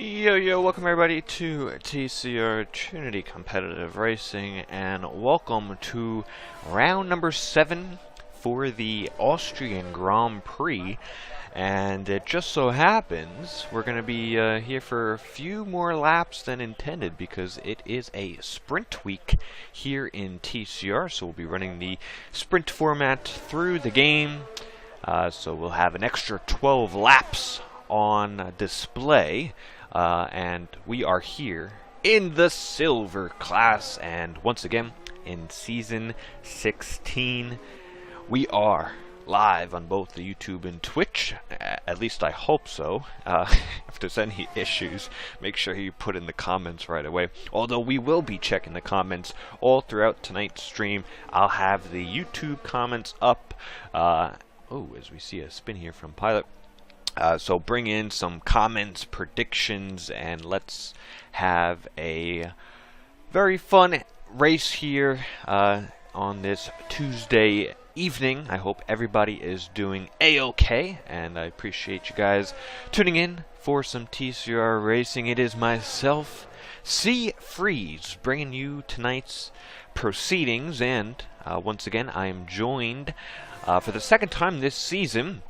Yo, welcome everybody to TCR Trinity Competitive Racing, and welcome to round number 7 for the Austrian Grand Prix. And it just so happens we're going to be here for a few more laps than intended, because it is a sprint week here in TCR, so we'll be running the sprint format through the game. So we'll have an extra 12 laps on display. And we are here in the silver class, and once again in season 16 we are live on both the YouTube and Twitch. At least I hope so. If there's any issues, make sure you put in the comments right away, although we will be checking the comments all throughout tonight's stream. I'll have the YouTube comments up as we see a spin here from Pilot. So bring in some comments, predictions, and let's have a very fun race here on this Tuesday evening. I hope everybody is doing A-OK, and I appreciate you guys tuning in for some TCR racing. It is myself, C Freeze, bringing you tonight's proceedings, and once again I am joined for the second time this season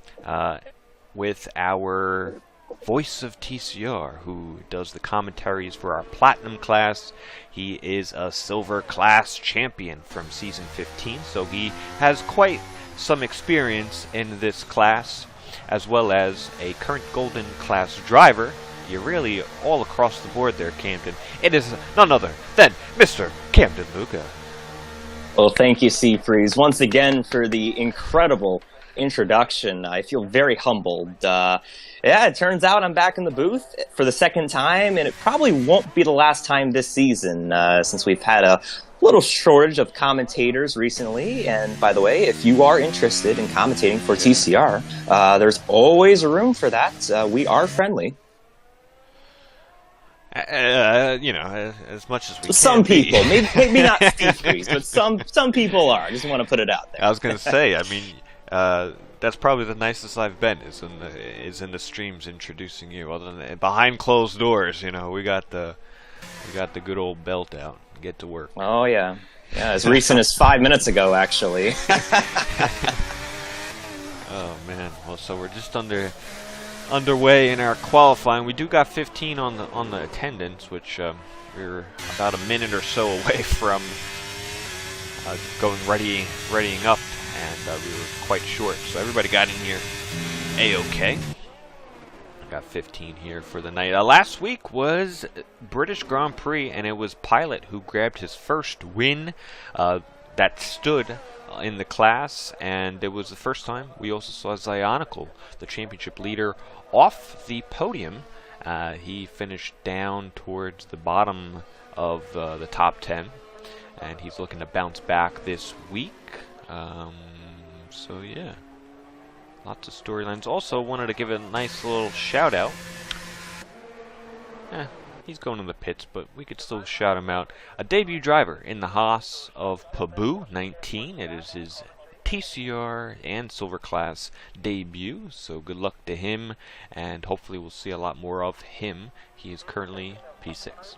with our voice of TCR, who does the commentaries for our Platinum class. He is a Silver class champion from Season 15, so he has quite some experience in this class, as well as a current Golden class driver. You're really all across the board there, Camden. It is none other than Mr. Camden Luca. Well, thank you, C Freeze, once again for the incredible introduction. I feel very humbled. Yeah, it turns out I'm back in the booth for the second time, and it probably won't be the last time this season, since we've had a little shortage of commentators recently. And by the way, if you are interested in commentating for TCR, there's always room for that. We are friendly. As much as we some people, maybe not Steve Freeze, but some people are. I just want to put it out there. I was gonna say, I mean, that's probably the nicest I've been, is in the streams introducing you. Other than behind closed doors, we got the good old belt out. Get to work. Oh yeah, as recent as 5 minutes ago, actually. Oh man, well, so we're just underway in our qualifying. We do got 15 on the attendance, which we're about a minute or so away from readying up, and we were quite short. So everybody got in here a-okay. Got 15 here for the night. Last week was British Grand Prix, and it was Pilot who grabbed his first win that stood in the class, and it was the first time we also saw Zionicle, the championship leader, off the podium. He finished down towards the bottom of the top 10, and he's looking to bounce back this week. So yeah. Lots of storylines. Also wanted to give a nice little shout out. He's going to the pits, but we could still shout him out. A debut driver in the Haas of Pabu 19. It is his TCR and Silver Class debut, so good luck to him, and hopefully we'll see a lot more of him. He is currently P6.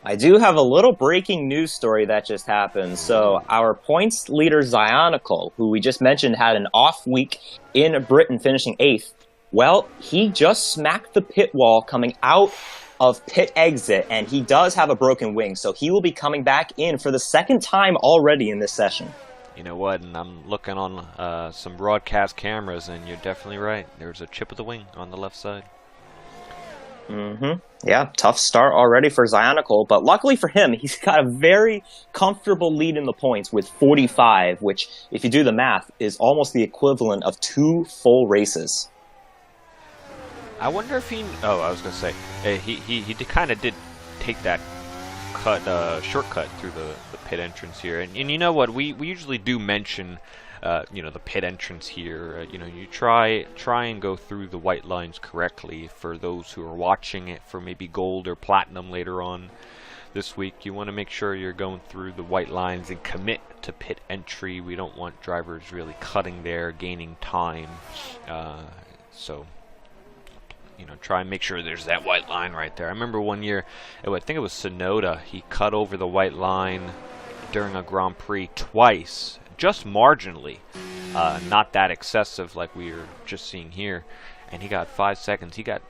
I do have a little breaking news story that just happened. So our points leader Zionicle, who we just mentioned had an off week in Britain finishing 8th, well, he just smacked the pit wall coming out of pit exit, and he does have a broken wing, so he will be coming back in for the second time already in this session. You know what, and I'm looking on some broadcast cameras, and you're definitely right. There's a chip of the wing on the left side. Yeah, tough start already for Zionicle, but luckily for him, he's got a very comfortable lead in the points with 45, which, if you do the math, is almost the equivalent of 2 full races. I wonder if he... Oh, I was going to say, he kind of did take that shortcut through the pit entrance here. And you know what, we usually do mention... the pit entrance here, you try and go through the white lines correctly for those who are watching it for maybe gold or platinum later on this week. You want to make sure you're going through the white lines and commit to pit entry. We don't want drivers really cutting there, gaining time. So, try and make sure there's that white line right there. I remember one year, I think it was Sonoda, he cut over the white line during a Grand Prix twice, just marginally, not that excessive like we were just seeing here, and he got 5 seconds. He got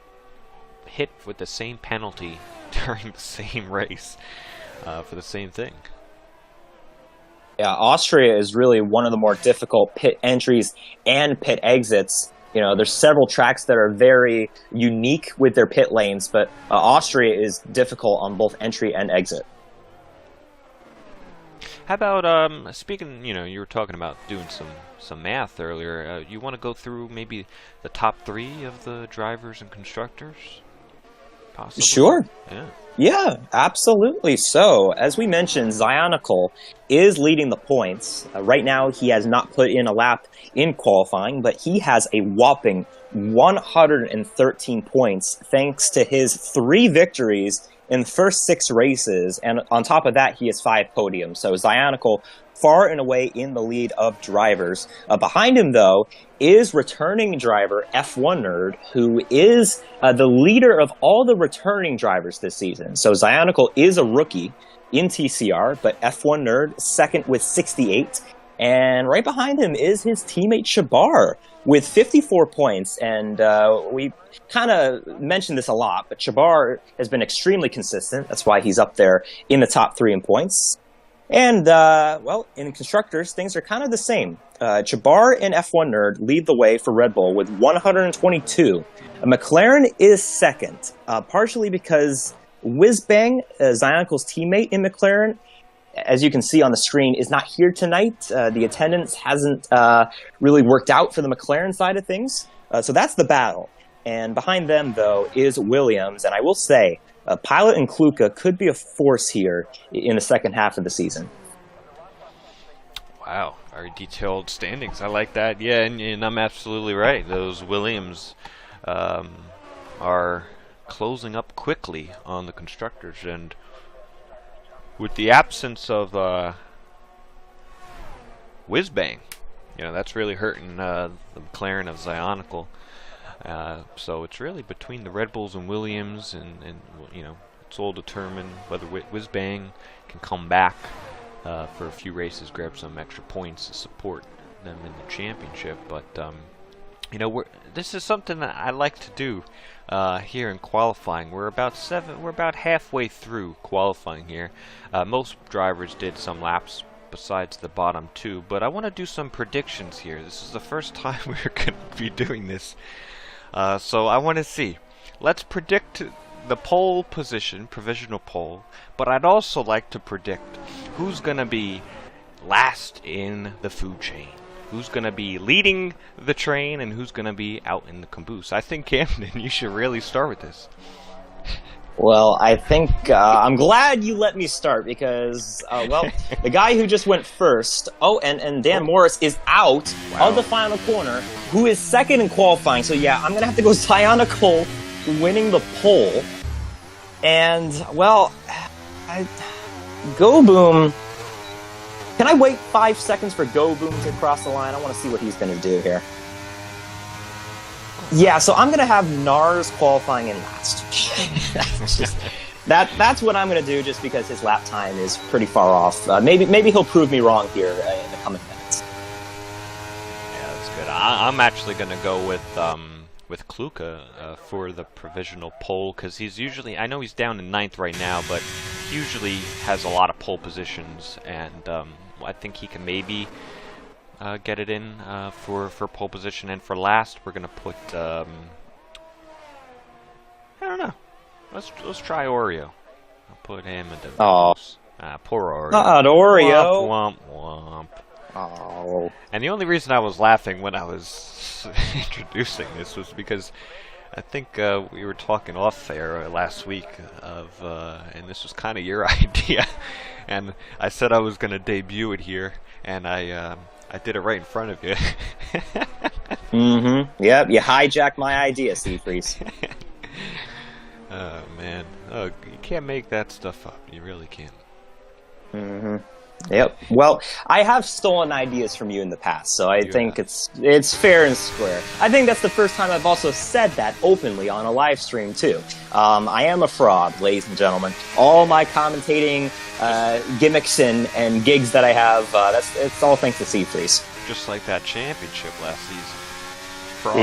hit with the same penalty during the same race for the same thing. Yeah, Austria is really one of the more difficult pit entries and pit exits. There's several tracks that are very unique with their pit lanes, but Austria is difficult on both entry and exit. How about, speaking, you were talking about doing some math earlier. You want to go through maybe the top 3 of the drivers and constructors? Possibly? Sure. Yeah, absolutely. So, as we mentioned, Zionicle is leading the points. Right now, he has not put in a lap in qualifying, but he has a whopping 113 points thanks to his 3 victories in the first 6 races, and on top of that, he has 5 podiums. So Zionicle far and away in the lead of drivers. Behind him, though, is returning driver F1 Nerd, who is the leader of all the returning drivers this season. So Zionicle is a rookie in TCR, but F1 Nerd second with 68. And right behind him is his teammate Shabar with 54 points. And we kind of mentioned this a lot, but Shabar has been extremely consistent. That's why he's up there in the top 3 in points. And, in constructors, things are kind of the same. Shabar and F1 Nerd lead the way for Red Bull with 122. McLaren is second, partially because Whizbang, Zionicle's teammate in McLaren, as you can see on the screen, is not here tonight. The attendance hasn't really worked out for the McLaren side of things. So that's the battle. And behind them, though, is Williams. And I will say, Pilot and Kluka could be a force here in the second half of the season. Wow, very detailed standings. I like that. Yeah, and I'm absolutely right. Those Williams are closing up quickly on the constructors. And with the absence of Whizbang, that's really hurting the McLaren of Zionicle. So it's really between the Red Bulls and Williams, and it's all determined whether Whizbang can come back for a few races, grab some extra points to support them in the championship. But this is something that I like to do here in qualifying. We're about halfway through qualifying here. Most drivers did some laps besides the bottom two. But I want to do some predictions here. This is the first time we're going to be doing this. So I want to see. Let's predict the pole position, provisional pole. But I'd also like to predict who's going to be last in the food chain. Who's going to be leading the train and who's going to be out in the caboose. I think, Camden, you should really start with this. Well, I think I'm glad you let me start because, well, the guy who just went first, and Dan Morris is out of the final corner, who is second in qualifying. So, yeah, I'm going to have to go Sayana Cole winning the pole. And, well, Go Boom. Can I wait 5 seconds for Go Boom to cross the line? I want to see what he's going to do here. Yeah, so I'm going to have Nars qualifying in last. That's what I'm going to do just because his lap time is pretty far off. Maybe he'll prove me wrong here in the coming minutes. Yeah, that's good. I'm actually going to go with Kluka for the provisional pole because he's usually, I know he's down in 9th right now, but he usually has a lot of pole positions, and I think he can maybe get it in for pole position. And for last, we're gonna put I don't know. Let's try Oreo. I'll put him in the poor Oreo. Oreo. Womp womp. Oh. And the only reason I was laughing when I was introducing this was because I think we were talking off air last week and this was kind of your idea, and I said I was gonna debut it here, and I did it right in front of you. Mm-hmm. Yep, you hijacked my idea, Seafreeze. Oh, man. Oh, you can't make that stuff up. You really can't. Mm-hmm. Yep. Well, I have stolen ideas from you in the past, so I think it's fair and square. I think that's the first time I've also said that openly on a live stream, too. I am a fraud, ladies and gentlemen. All my commentating gimmicks and gigs that I have, it's all thanks to Seafreeze. Just like that championship last season.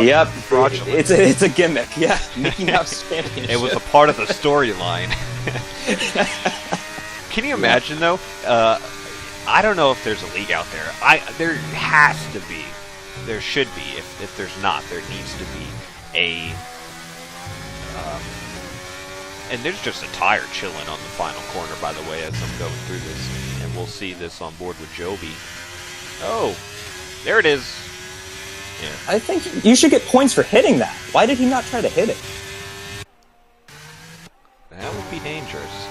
Yep. Fraudulent. It's a gimmick, yeah. Mickey Mouse Championship. It was a part of the storyline. Can you imagine, though? I don't know if there's a league out there. There has to be. There should be. If there's not, there needs to be a... and there's just a tire chilling on the final corner, by the way, as I'm going through this. And we'll see this on board with Joby. Oh, there it is. Yeah. I think you should get points for hitting that. Why did he not try to hit it? That would be dangerous.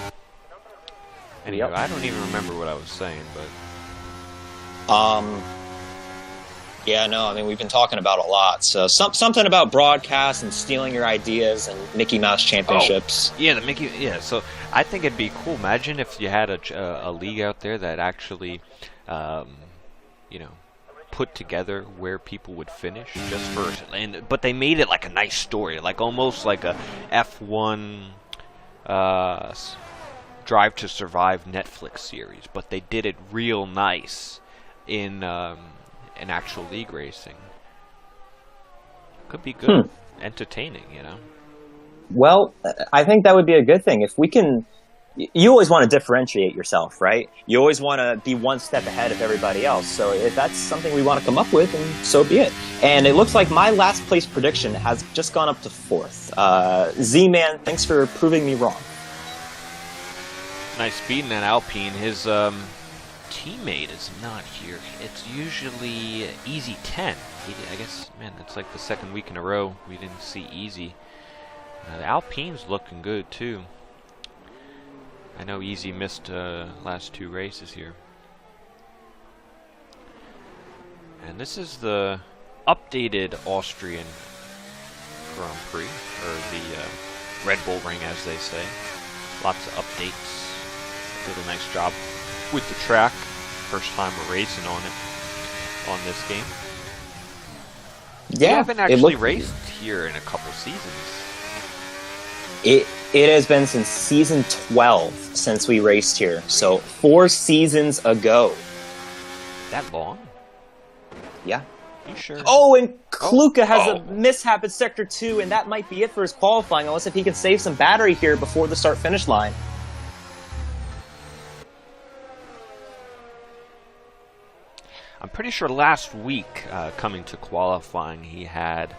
Anyway, I don't even remember what I was saying, but... Yeah, no, I mean, we've been talking about a lot. So something about broadcast and stealing your ideas and Mickey Mouse Championships. Oh, yeah, so I think it'd be cool. Imagine if you had a league out there that actually, put together where people would finish just first. But they made it like a nice story, like almost like a F1... Drive to Survive Netflix series, but they did it real nice in an actual league racing. Could be good, entertaining, Well, I think that would be a good thing. If we can, you always want to differentiate yourself, right? You always want to be one step ahead of everybody else. So if that's something we want to come up with, then so be it. And it looks like my last place prediction has just gone up to 4th. Z-Man, thanks for proving me wrong. Nice speed in that Alpine. His teammate is not here. It's usually Easy 10. I guess, man, that's like the second week in a row we didn't see Easy. The Alpine's looking good, too. I know Easy missed last 2 races here. And this is the updated Austrian Grand Prix, or the Red Bull Ring, as they say. Lots of updates. Did a nice job with the track. First time we're racing on it on this game. Yeah, we haven't actually raced here in a couple seasons. It has been since season 12 since we raced here. So 4 seasons ago. That long? Yeah. You sure? Oh, and Kluka has a mishap at Sector 2, and that might be it for his qualifying, unless if he can save some battery here before the start-finish line. I'm pretty sure last week, coming to qualifying, he had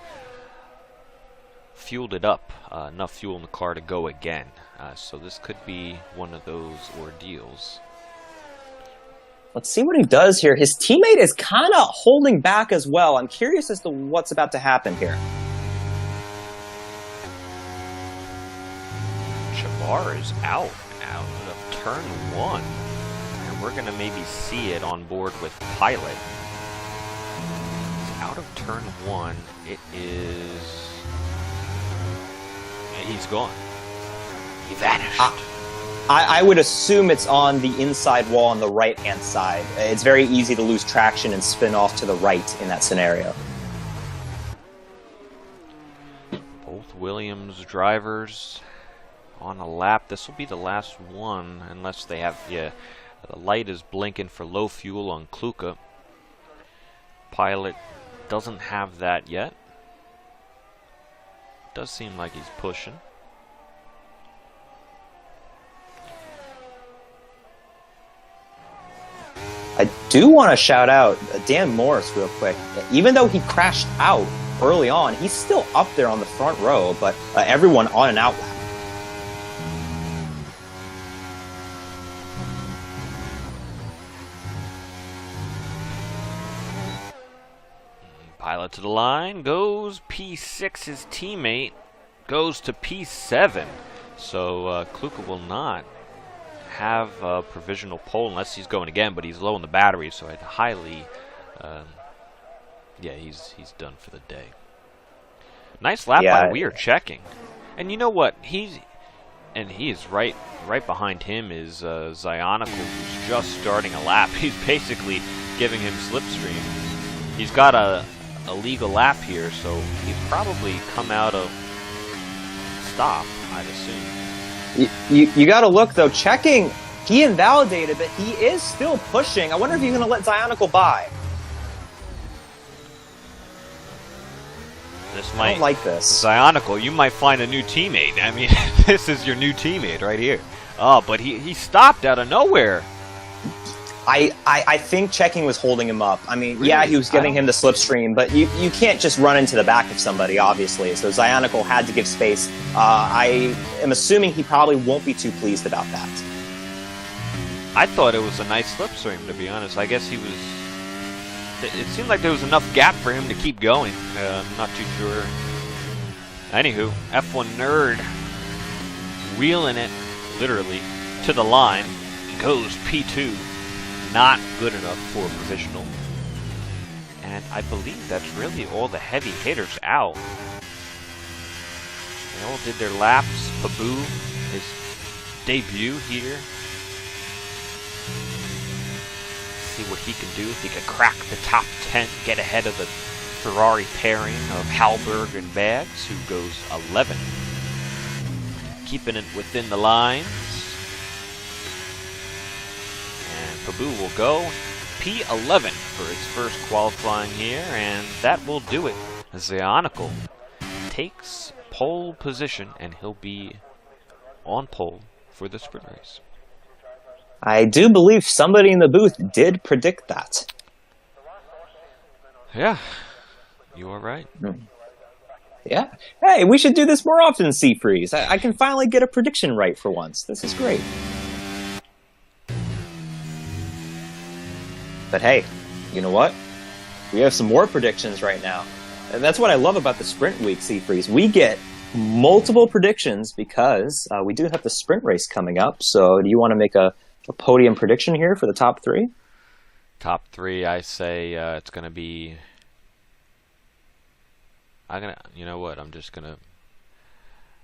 fueled it up, enough fuel in the car to go again. So this could be one of those ordeals. Let's see what he does here. His teammate is kind of holding back as well. I'm curious as to what's about to happen here. Jabbar is out of turn 1. And we're going to maybe see it on board with Pilot. He's out of turn 1. It is... He's gone. He vanished. I would assume it's on the inside wall on the right-hand side. It's very easy to lose traction and spin off to the right in that scenario. Both Williams drivers on a lap. This will be the last one, unless they have... Yeah, the light is blinking for low fuel on Kluka. Pilot doesn't have that yet. Does seem like he's pushing. I do want to shout out Dan Morris real quick. Even though he crashed out early on, he's still up there on the front row, but everyone on and out lap. Pilot to the line, goes P6, his teammate, goes to P7. So Kluka will not have a provisional pole unless he's going again, but he's low on the battery, so I'd highly... yeah, he's done for the day. Nice lap by Weir checking. And you know what? He is right behind him is Zionicle, who's just starting a lap. He's basically giving him slipstream. He's got a legal lap here, so he's probably come out of stop, I'd assume. You got to look, though. Checking, he invalidated, but he is still pushing. I wonder if he's going to let Zionicle by. I don't like this. Zionicle, you might find a new teammate. I mean, this is your new teammate right here. Oh, but he stopped out of nowhere. I think Checking was holding him up. I mean, really? Yeah, he was giving him the slipstream, but you can't just run into the back of somebody, obviously. So Zionicle had to give space. I am assuming he probably won't be too pleased about that. I thought it was a nice slipstream, to be honest. I guess he was... It seemed like there was enough gap for him to keep going. I'm not too sure. Anywho, F1 Nerd wheeling it, literally, to the line. Goes P2. Not good enough for a provisional. And I believe that's really all the heavy hitters out. They all did their laps. Pabu, his debut here. See what he can do. If he can crack the top 10, get ahead of the Ferrari pairing of Halberg and Bags, who goes 11. Keeping it within the lines. Pabu will go P11 for its first qualifying here, and that will do it. Zionicle takes pole position, and he'll be on pole for the sprint race. I do believe somebody in the booth did predict that. Yeah, you are right. Yeah. Hey, we should do this more often, Seafreeze. I can finally get a prediction right for once. This is great. But hey, you know what? We have some more predictions right now. And that's what I love about the Sprint Week, Seafreeze. We get multiple predictions because we do have the sprint race coming up. So do you want to make a podium prediction here for the top three? Top three, I say it's going to be... You know what? I'm just gonna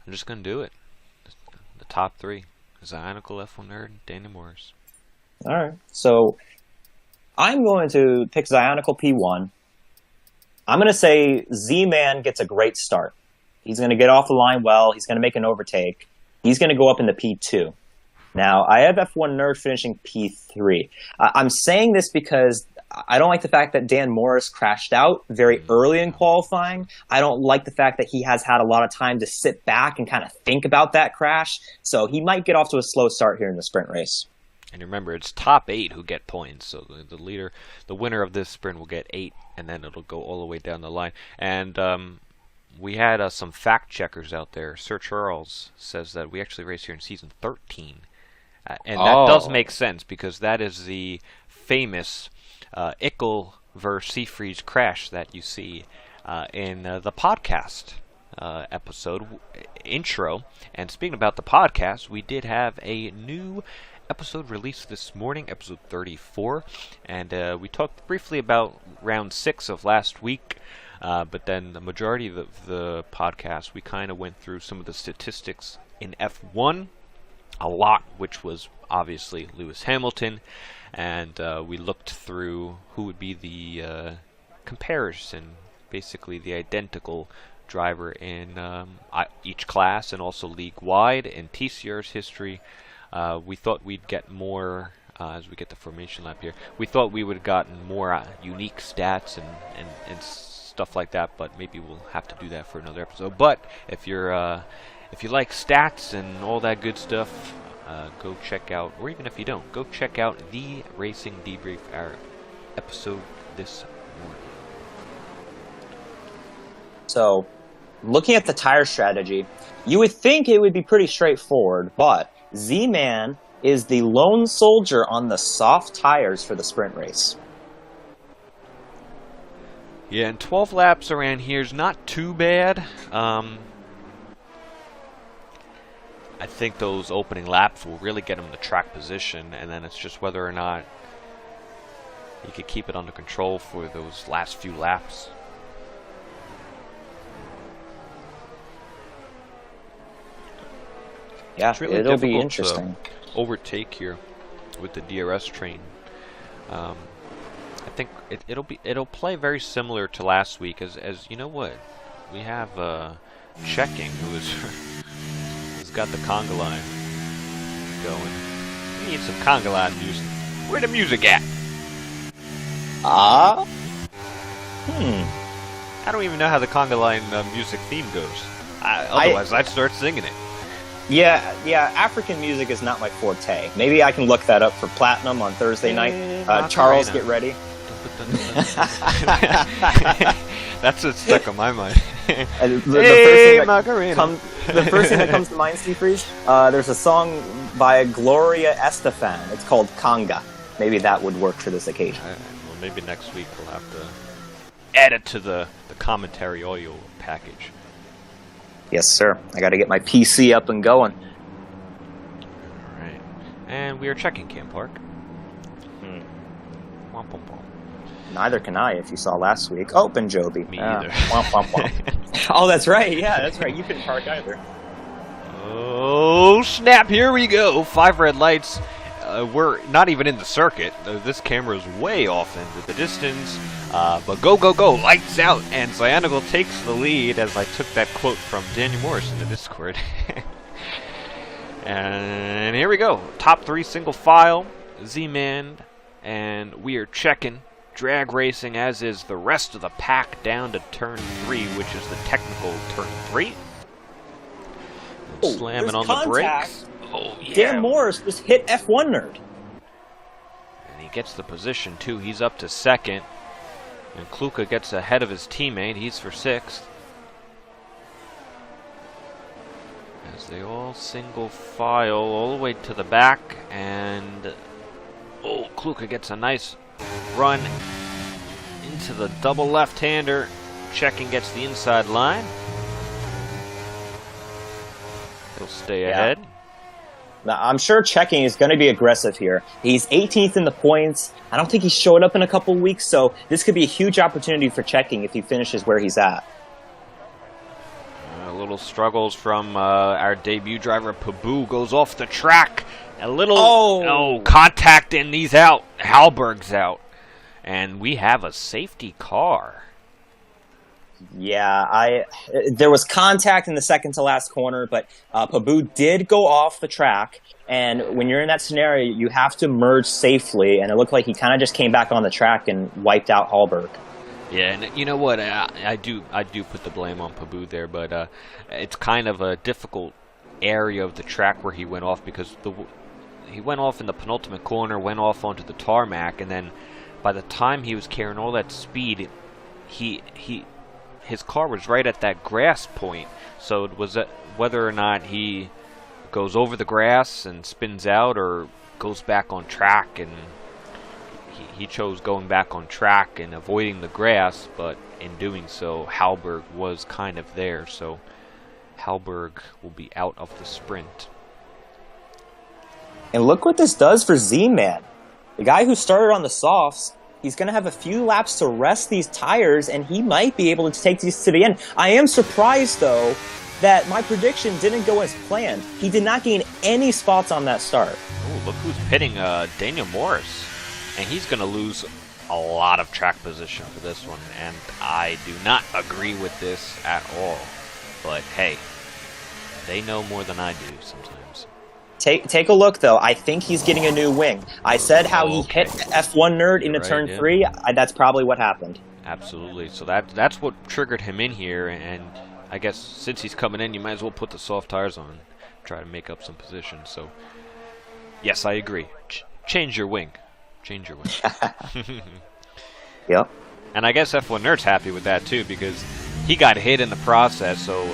do it. The top three: Zionicle, F1 Nerd, Danny Morris. All right. So I'm going to pick Zionicle P1. I'm going to say Z-Man gets a great start. He's going to get off the line well. He's going to make an overtake. He's going to go up into P2. Now, I have F1 Nerd finishing P3. I'm saying this because I don't like the fact that Dan Morris crashed out very early in qualifying. I don't like the fact that he has had a lot of time to sit back and kind of think about that crash. So he might get off to a slow start here in the sprint race. And remember, it's top 8 who get points. So the winner of this sprint will get 8, and then it'll go all the way down the line. And we had some fact checkers out there. Sir Charles says that we actually race here in season 13. And that does make sense, because that is the famous Ickel versus Seafreeze crash that you see in the podcast episode intro. And speaking about the podcast, we did have a new episode released this morning, episode 34, and we talked briefly about round 6 of last week, but then the majority of the podcast we kind of went through some of the statistics in F1 a lot, which was obviously Lewis Hamilton, and we looked through who would be the comparison, basically the identical driver in each class and also league-wide in TCR's history. We thought we'd get more, as we get the formation lap here, we thought we would have gotten more unique stats and stuff like that, but maybe we'll have to do that for another episode. But if you like stats and all that good stuff, go check out, or even if you don't, go check out the Racing Debrief, our episode this morning. So, looking at the tire strategy, you would think it would be pretty straightforward, but Z-Man is the lone soldier on the soft tires for the sprint race. Yeah, and 12 laps around here is not too bad. I think those opening laps will really get him the track position, and then it's just whether or not he could keep it under control for those last few laps. Yeah, it's really it'll be interesting to overtake here with the DRS train. I think it'll play very similar to last week, as you know what, we have Checking, who has got the conga line going. We need some conga line music. Where the music at? I don't even know how the conga line music theme goes. Otherwise, I'd start singing it. Yeah, African music is not my forte. Maybe I can look that up for Platinum on Thursday night. Charles, get ready. That's what's stuck on my mind. The first thing that comes to mind, Steve Freeze, there's a song by Gloria Estefan. It's called Conga. Maybe that would work for this occasion. Well, maybe next week we'll have to add it to the commentary audio package. Yes, sir. I got to get my PC up and going. All right. And we are checking Cam Park. Womp, womp, womp. Neither can I, if you saw last week. Oh, and Joby. Me either. Womp, womp, womp. Oh, that's right. Yeah, that's right. You couldn't park either. Oh, snap. Here we go. 5 red lights. We're not even in the circuit. This camera is way off into the distance. But go, go, go. Lights out. And Cyanical takes the lead, as I took that quote from Daniel Morris in the Discord. And here we go. Top 3 single file. Z-Man. And we are checking. Drag racing, as is the rest of the pack, down to turn 3, which is the technical turn 3. Slamming on the brakes. Oh, yeah. Dan Morris just hit F1 Nerd. And he gets the position, too. He's up to 2nd. And Kluka gets ahead of his teammate. He's for 6th. As they all single file all the way to the back. And Kluka gets a nice run into the double left-hander. Checking gets the inside line. He'll stay ahead. Now, I'm sure Checking is going to be aggressive here. He's 18th in the points. I don't think he's showed up in a couple weeks, so this could be a huge opportunity for Checking if he finishes where he's at. Little struggles from our debut driver. Paboo goes off the track. A little contact, and he's out. Halberg's out. And we have a safety car. Yeah, there was contact in the second to last corner, but Paboo did go off the track. And when you're in that scenario, you have to merge safely. And it looked like he kind of just came back on the track and wiped out Halberg. Yeah, and you know what? I do put the blame on Paboo there, but it's kind of a difficult area of the track where he went off, because he went off in the penultimate corner, went off onto the tarmac, and then by the time he was carrying all that speed, his car was right at that grass point. So it was whether or not he goes over the grass and spins out or goes back on track, and he chose going back on track and avoiding the grass, but in doing so, Halberg was kind of there, so Halberg will be out of the sprint. And look what this does for Z-Man. The guy who started on the softs, he's going to have a few laps to rest these tires, and he might be able to take these to the end. I am surprised, though, that my prediction didn't go as planned. He did not gain any spots on that start. Oh, look who's pitting, Daniel Morris. And he's going to lose a lot of track position for this one, and I do not agree with this at all. But hey, they know more than I do sometimes. Take a look, though. I think he's getting a new wing. I said how he hit F1 Nerd into turn 3. That's probably what happened. Absolutely. So that's what triggered him in here, and I guess since he's coming in, you might as well put the soft tires on, try to make up some position. So yes, I agree. Change your wing. Change your wing. Yep. And I guess F1 Nerd's happy with that too, because he got hit in the process. So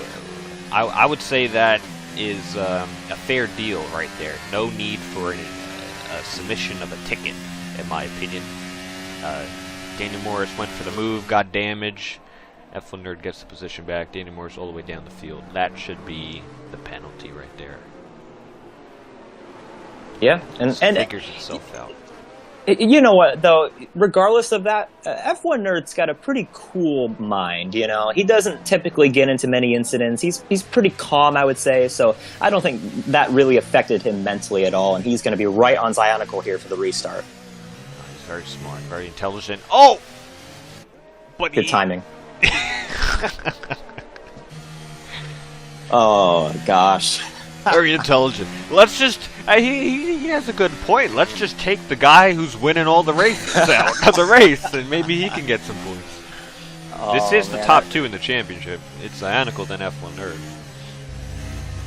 I would say that is a fair deal right there. No need for a submission of a ticket, in my opinion. Daniel Morris went for the move, got damage. F1 Nerd gets the position back. Daniel Morris all the way down the field. That should be the penalty right there. Yeah, and figures itself out. You know what, though, regardless of that, F1 Nerd's got a pretty cool mind, you know? He doesn't typically get into many incidents. He's pretty calm, I would say, so I don't think that really affected him mentally at all, and he's going to be right on Zionicle here for the restart. He's very smart, very intelligent. Oh! But good timing. Oh, gosh. Very intelligent. Let's just... he has a good point. Let's just take the guy who's winning all the races out of the race, and maybe he can get some points. Oh, this is the top two in the championship. It's Zionicle, then F1 Nerd.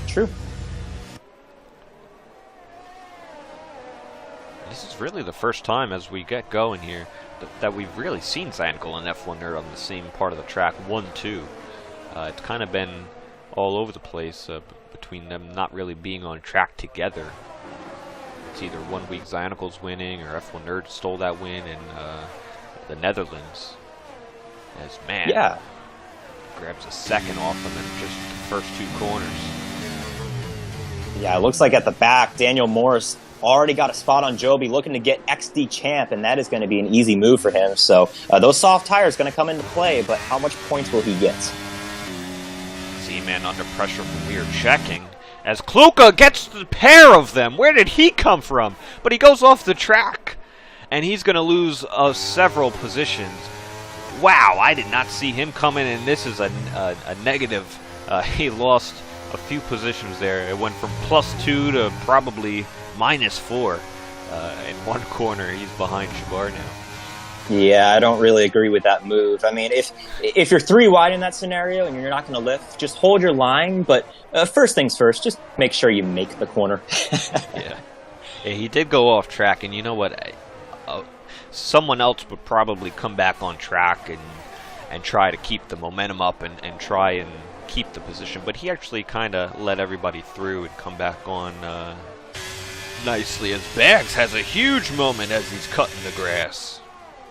True. This is really the first time as we get going here that we've really seen Zionicle and F1 Nerd on the same part of the track, 1-2. It's kind of been all over the place between them not really being on track together. It's either 1 week Zionicle's winning or F1 Nerd stole that win in the Netherlands. As man, grabs a second off them in just the first 2 corners. Yeah, it looks like at the back, Daniel Morris already got a spot on Joby, looking to get XD champ, and that is going to be an easy move for him. So those soft tires going to come into play, but how much points will he get? Z-Man under pressure from weird checking as Kluka gets the pair of them. Where did he come from? But he goes off the track, and he's going to lose several positions. Wow, I did not see him coming, and this is a negative. He lost a few positions there. It went from +2 to probably -4. In one corner, he's behind Shabar now. Yeah, I don't really agree with that move. I mean, if you're 3 wide in that scenario and you're not going to lift, just hold your line. But first things first, just make sure you make the corner. Yeah, he did go off track, and you know what? Someone else would probably come back on track and try to keep the momentum up and try and keep the position. But he actually kind of let everybody through and come back on nicely, as Bags has a huge moment as he's cutting the grass.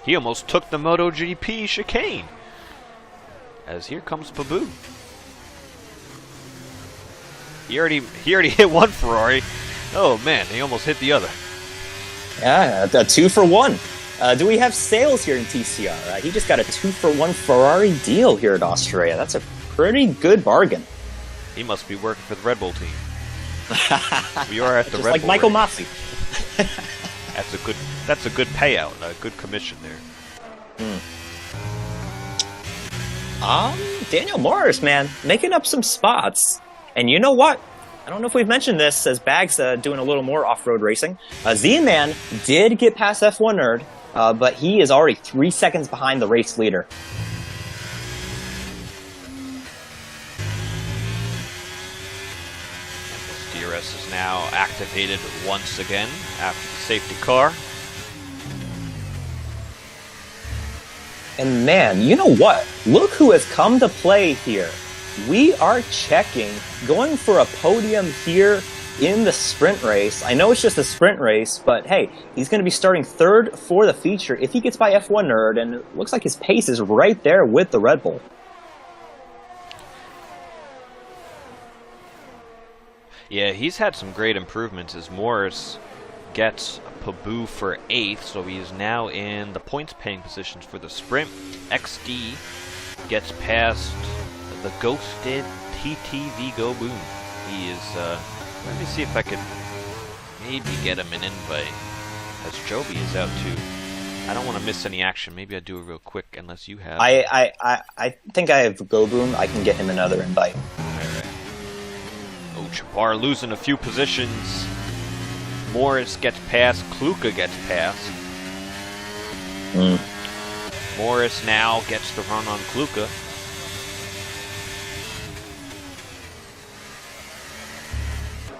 He almost took the MotoGP chicane. As here comes Babu. He already hit one Ferrari. Oh man, he almost hit the other. Yeah, a 2 for 1. Do we have sales here in TCR? He just got a 2 for 1 Ferrari deal here at Austria. That's a pretty good bargain. He must be working for the Red Bull team. We are at the just Red like Bull Michael race. Masi. That's a good payout, a good commission there. Daniel Morris, man, making up some spots. And you know what? I don't know if we've mentioned this as Bags doing a little more off-road racing. Z-Man did get past F1 Nerd, but he is already 3 seconds behind the race leader. DRS is now activated once again after the safety car. And man, you know what? Look who has come to play here. We are checking, going for a podium here in the sprint race. I know it's just a sprint race, but hey, he's going to be starting third for the feature if he gets by F1 Nerd, and it looks like his pace is right there with the Red Bull. Yeah, he's had some great improvements as Morris gets Paboo for 8th, so he is now in the points-paying positions for the sprint. XD gets past the ghosted TTV Go Boom. He is, let me see if I could maybe get him an invite, as Joby is out too. I don't want to miss any action. Maybe I'll do it real quick, unless you have. I think I have Go Boom. I can get him another invite. Alright. Oh, Chabar losing a few positions. Morris gets past, Kluka gets past. Morris now gets the run on Kluka.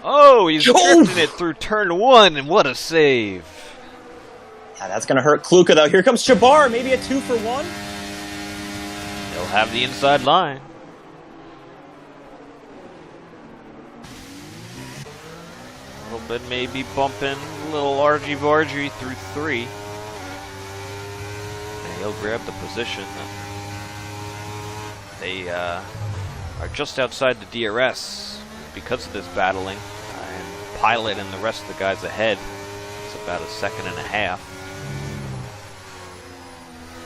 Oh, he's drifting it through turn 1, and what a save. Yeah, that's going to hurt Kluka, though. Here comes Chabar, maybe a 2-for-1. He'll have the inside line. A little bit maybe bumping, a little argy-bargy through 3. And he'll grab the position. They are just outside the DRS because of this battling. And Pilot and the rest of the guys ahead. It's about a second and a half.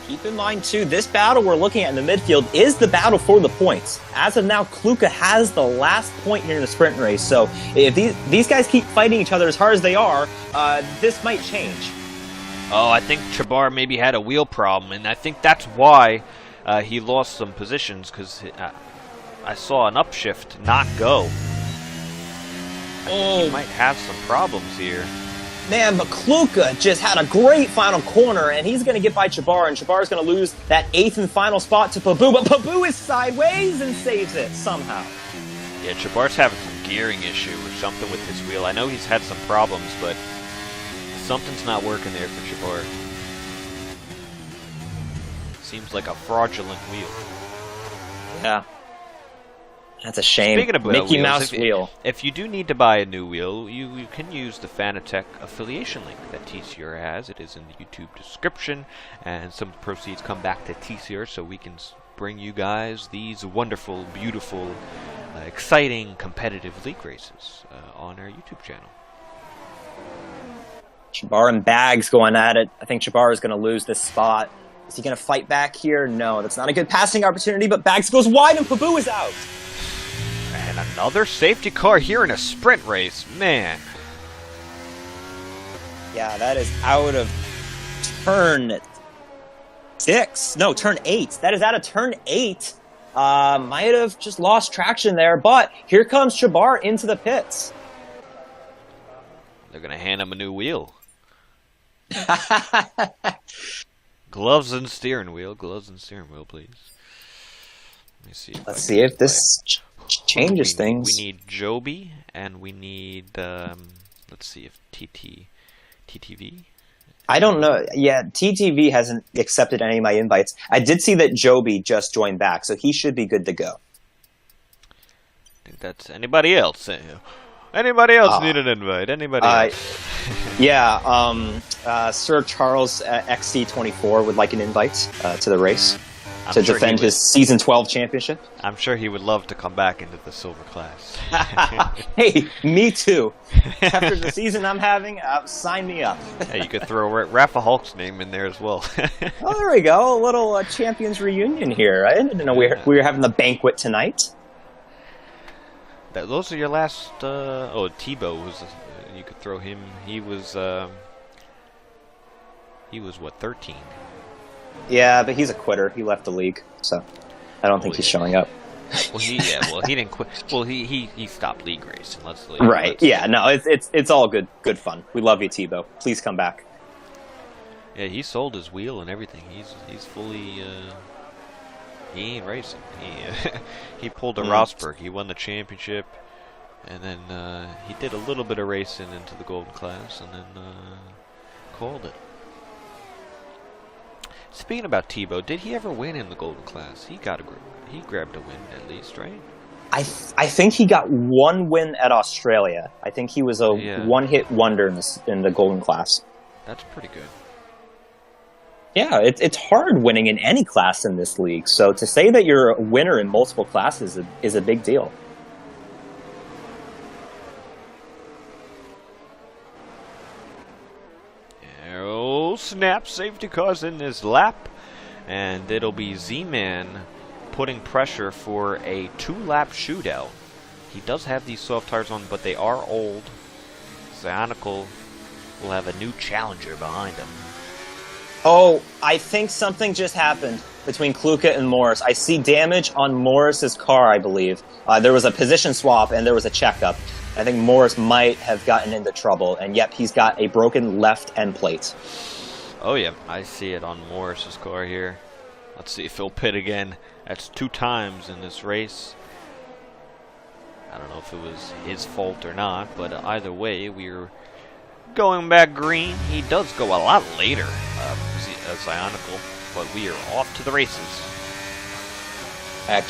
Keep in mind, too, this battle we're looking at in the midfield is the battle for the points. As of now, Kluka has the last point here in the sprint race. So if these guys keep fighting each other as hard as they are, this might change. Oh, I think Chabar maybe had a wheel problem, and I think that's why he lost some positions, because I saw an upshift not go. He might have some problems here. Man, but Kluka just had a great final corner, and he's going to get by Chabar, and Chabar's going to lose that 8th and final spot to Paboo, but Paboo is sideways and saves it somehow. Yeah, Chabar's having some gearing issue or something with his wheel. I know he's had some problems, but something's not working there for Chabar. Seems like a fraudulent wheel. Yeah. That's a shame. Speaking of Mickey wheels, Mouse wheel. If you do need to buy a new wheel, you can use the Fanatec affiliation link that TCR has. It is in the YouTube description, and some proceeds come back to TCR so we can bring you guys these wonderful, beautiful, exciting, competitive league races on our YouTube channel. Chabar and Bags going at it. I think Chabar is going to lose this spot. Is he going to fight back here? No, that's not a good passing opportunity, but Bags goes wide and Paboo is out. And another safety car here in a sprint race, man. Yeah, that is out of turn 6. No, turn 8. That is out of turn 8. Might have just lost traction there, but here comes Chabar into the pits. They're going to hand him a new wheel. Gloves and steering wheel, please. Let me see. Let's see if this changes things. We need Joby, and we need, let's see if TTV. I don't know. Yeah, TTV hasn't accepted any of my invites. I did see that Joby just joined back, so he should be good to go. I think that's anybody else. Anybody else need an invite? Anybody else? Yeah, Sir Charles XC24 would like an invite to the race to defend his Season 12 championship. I'm sure he would love to come back into the silver class. Hey, me too. After the season I'm having, sign me up. Hey, you could throw Rafa Hulk's name in there as well. Oh, there we go. A little champions reunion here. I didn't know we were having the banquet tonight. Those are your last. Tebow was. You could throw him. He was what, 13? Yeah, but he's a quitter. He left the league, so I don't think he's showing up. Well, he didn't quit. Well, he stopped league racing. Right. Yeah. No, it's all good fun. We love you, Tebow. Please come back. Yeah, he sold his wheel and everything. He's fully. He ain't racing. He pulled a Rosberg. He won the championship. And then he did a little bit of racing into the golden class, and then called it. Speaking about Tebow, did he ever win in the golden class? He grabbed a win at least, right? I think he got one win at Australia. I think he was a one-hit wonder in the golden class. That's pretty good. Yeah, it's hard winning in any class in this league. So to say that you're a winner in multiple classes is a big deal. Oh, snap. Safety cars in his lap. And it'll be Z-Man putting pressure for a 2-lap shootout. He does have these soft tires on, but they are old. Zionicle will have a new challenger behind him. Oh, I think something just happened between Kluka and Morris. I see damage on Morris's car, I believe. There was a position swap and there was a checkup. I think Morris might have gotten into trouble, and yep, he's got a broken left end plate. Oh yeah, I see it on Morris's car here. Let's see if he'll pit again. That's 2 times in this race. I don't know if it was his fault or not, but either way, we're going back green. He does go a lot later, Zionicle, but we are off to the races.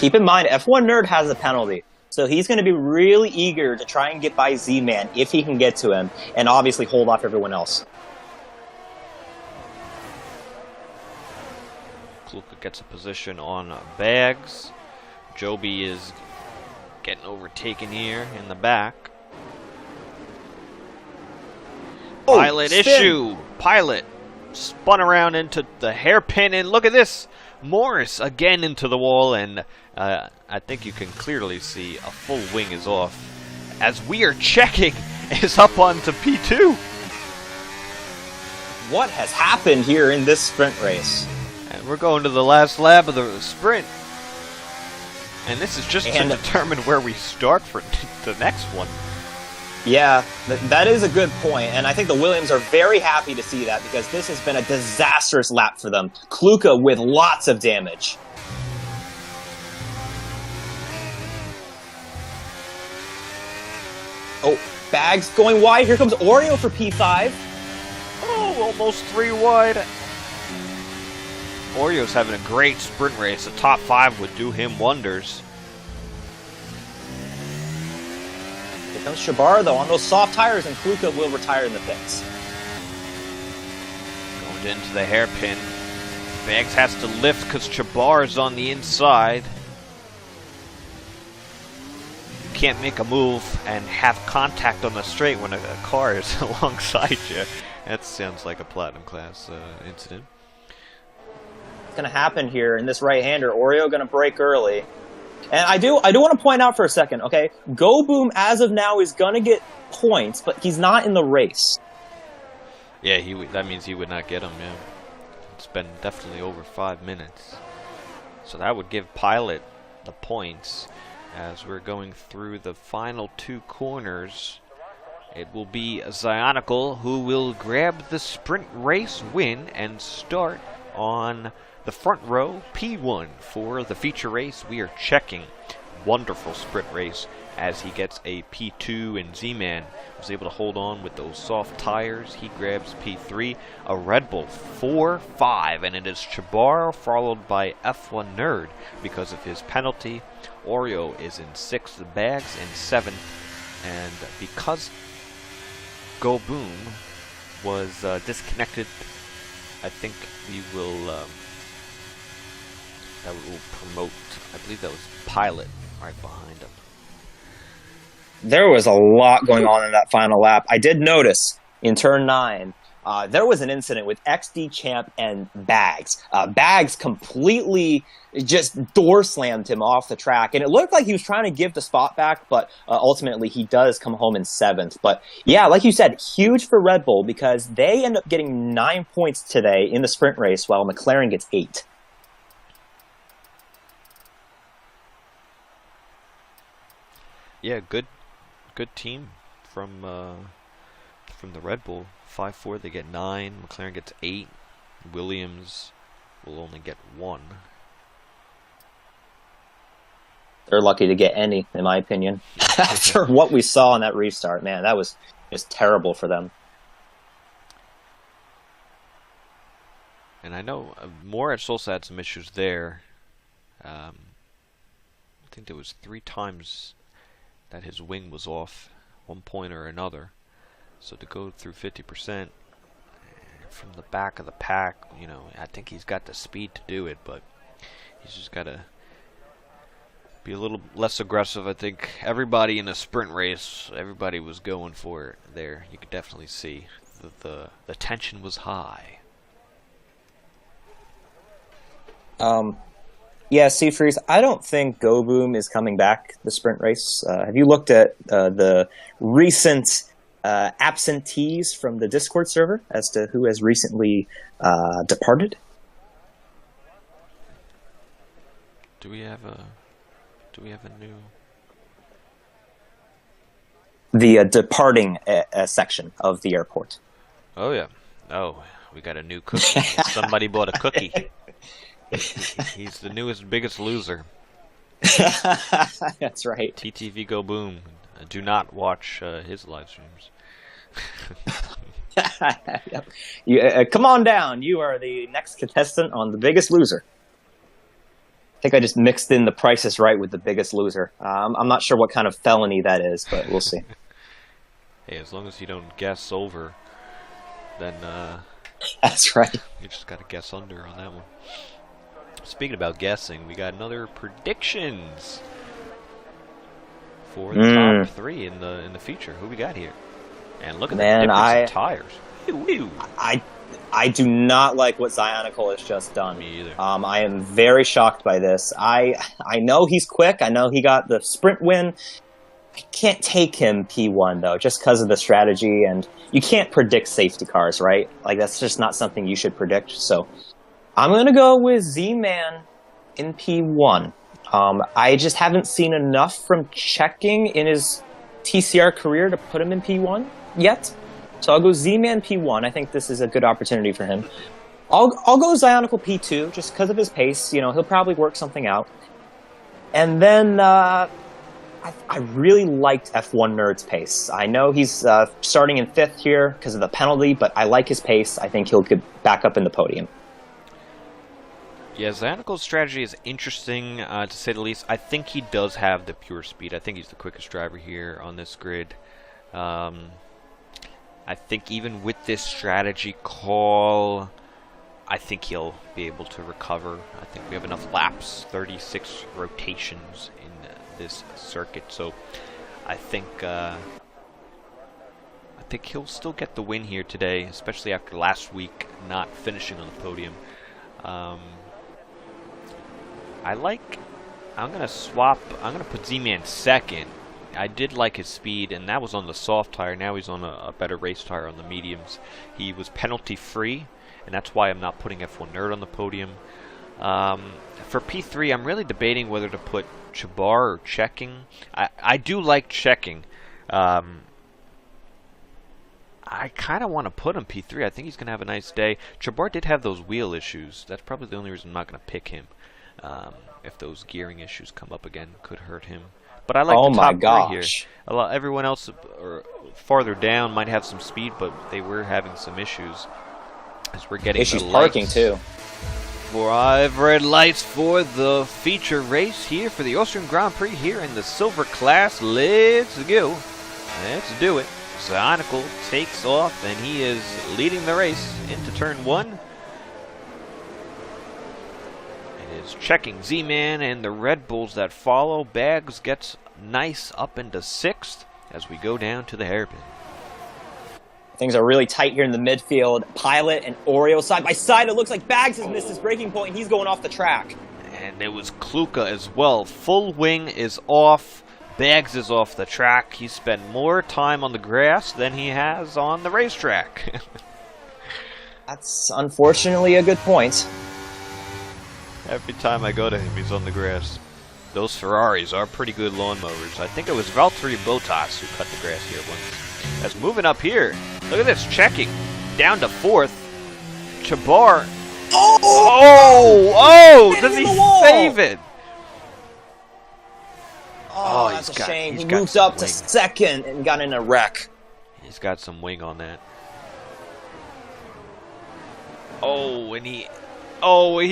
Keep in mind, F1 Nerd has a penalty, so he's going to be really eager to try and get by Z-Man if he can get to him, and obviously hold off everyone else. Kluka gets a position on Bags. Joby is getting overtaken here in the back. Oh, Pilot spin. issue. Pilot spun around into the hairpin, and look at this. Morris again into the wall, and I think you can clearly see a full wing is off. As we are checking, is up onto P2. What has happened here in this sprint race? And we're going to the last lap of the sprint. And this is just to determine where we start for the next one. Yeah, that is a good point, and I think the Williams are very happy to see that because this has been a disastrous lap for them. Kluka with lots of damage. Oh, Bags going wide. Here comes Oreo for P5. Oh, almost 3 wide. Oreo's having a great sprint race. A top 5 would do him wonders. Here comes Shabar, though, on those soft tires, and Kluka will retire in the pits. Going into the hairpin. Bags has to lift because Chabar's on the inside. You can't make a move and have contact on the straight when a car is alongside you. That sounds like a Platinum Class incident. Going to happen here in this right-hander. Oreo going to break early. And I do want to point out for a second, okay? Go Boom, as of now, is going to get points, but he's not in the race. Yeah, that means he would not get them, yeah. It's been definitely over 5 minutes. So that would give Pilot the points. As we're going through the final 2 corners, it will be Zionicle who will grab the sprint race win and start on the front row, P1 for the feature race. We are checking. Wonderful sprint race as he gets a P2, and Z-Man was able to hold on with those soft tires. He grabs P3, a Red Bull 4-5, and it is Chabar followed by F1 Nerd because of his penalty. Oreo is in 6th, Bags in 7th, and because Go Boom was disconnected, I think we will that will promote, I believe that was Pilot right behind him. There was a lot going on in that final lap. I did notice in turn 9, there was an incident with XD Champ and Bags. Bags completely just door slammed him off the track, and it looked like he was trying to give the spot back, but ultimately he does come home in 7th. But yeah, like you said, huge for Red Bull because they end up getting 9 points today in the sprint race while McLaren gets 8. Yeah, good team from the Red Bull. 5-4, they get 9. McLaren gets 8. Williams will only get 1. They're lucky to get any, in my opinion. After what we saw in that restart, man, that was just terrible for them. And I know Moritz also had some issues there. I think there was 3 times that his wing was off, one point or another. So to go through 50% from the back of the pack, you know, I think he's got the speed to do it, but he's just got to be a little less aggressive. I think everybody in the sprint race, everybody was going for it there. You could definitely see that the tension was high. Yeah, Seafreeze, I don't think Go Boom is coming back the sprint race. Have you looked at the recent absentees from the Discord server as to who has recently departed? Do we have a new? The departing section of the airport. Oh yeah. Oh, we got a new cookie. Somebody bought a cookie. He's the newest, biggest loser. That's right. TTV Go Boom. Do not watch his live streams. Yep. Come on down. You are the next contestant on The Biggest Loser. I think I just mixed in The Price is Right with The Biggest Loser. I'm not sure what kind of felony that is, but we'll see. Hey, as long as you don't guess over, then that's right. You just got to guess under on that one. Speaking about guessing, we got another predictions for the top 3 in the feature. Who we got here? And look at the difference in tires. Woo-woo. I do not like what Zionicle has just done. Me either. I am very shocked by this. I know he's quick. I know he got the sprint win. I can't take him P1 though, just because of the strategy, and you can't predict safety cars, right? Like that's just not something you should predict. So I'm gonna go with Z-Man in P1. I just haven't seen enough from checking in his TCR career to put him in P1 yet. So I'll go Z-Man P1. I think this is a good opportunity for him. I'll go Zionicle P2 just because of his pace. You know, he'll probably work something out. And then I really liked F1 Nerd's pace. I know he's starting in 5th here because of the penalty, but I like his pace. I think he'll get back up in the podium. Yeah, Zionicle's strategy is interesting, to say the least. I think he does have the pure speed. I think he's the quickest driver here on this grid. I think even with this strategy call, I think he'll be able to recover. I think we have enough laps, 36 rotations in this circuit, so I think he'll still get the win here today, especially after last week not finishing on the podium. I'm gonna put Z-Man second. I did like his speed, and that was on the soft tire. Now he's on a better race tire on the mediums. He was penalty free, and that's why I'm not putting F1 Nerd on the podium. For P3, I'm really debating whether to put Chabar or Checking. I do like Checking. I kind of want to put him P3. I think he's going to have a nice day. Chabar did have those wheel issues. That's probably the only reason I'm not going to pick him. If those gearing issues come up again, could hurt him. But I like the top 3 here. Everyone else or farther down might have some speed, but they were having some issues as we're getting issues parking too. 5 red lights for the feature race here for the Austrian Grand Prix here in the silver class. Let's go. Let's do it. Zionicle takes off, and he is leading the race into turn 1. Checking Z-Man and the Red Bulls that follow. Bags gets nice up into 6th as we go down to the hairpin. Things are really tight here in the midfield. Pilot and Oreo side by side. It looks like Bags has missed his braking point, and he's going off the track. And it was Kluka as well. Full wing is off. Bags is off the track. He spent more time on the grass than he has on the racetrack. That's unfortunately a good point. Every time I go to him, he's on the grass. Those Ferraris are pretty good lawnmowers. I think it was Valtteri Bottas who cut the grass here once. That's moving up here. Look at this, Checking. Down to 4th. Chabar. Oh! Does he save it? Oh, that's a shame. He moved up to second and got in a wreck. He's got some wing on that. Oh, and he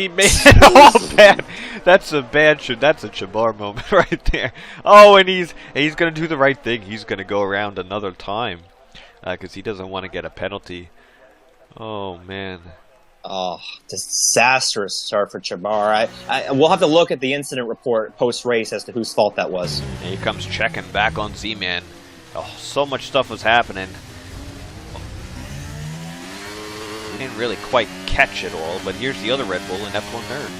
made it all bad. That's a Chabar moment right there. Oh, and he's gonna do the right thing. He's gonna go around another time because he doesn't want to get a penalty. Oh man. Oh, disastrous start for Chabar. We'll have to look at the incident report post-race as to whose fault that was. And here comes checking back on Z-Man. Oh, so much stuff was happening. We didn't really quite catch it all, but here's the other Red Bull and F1 Nerd.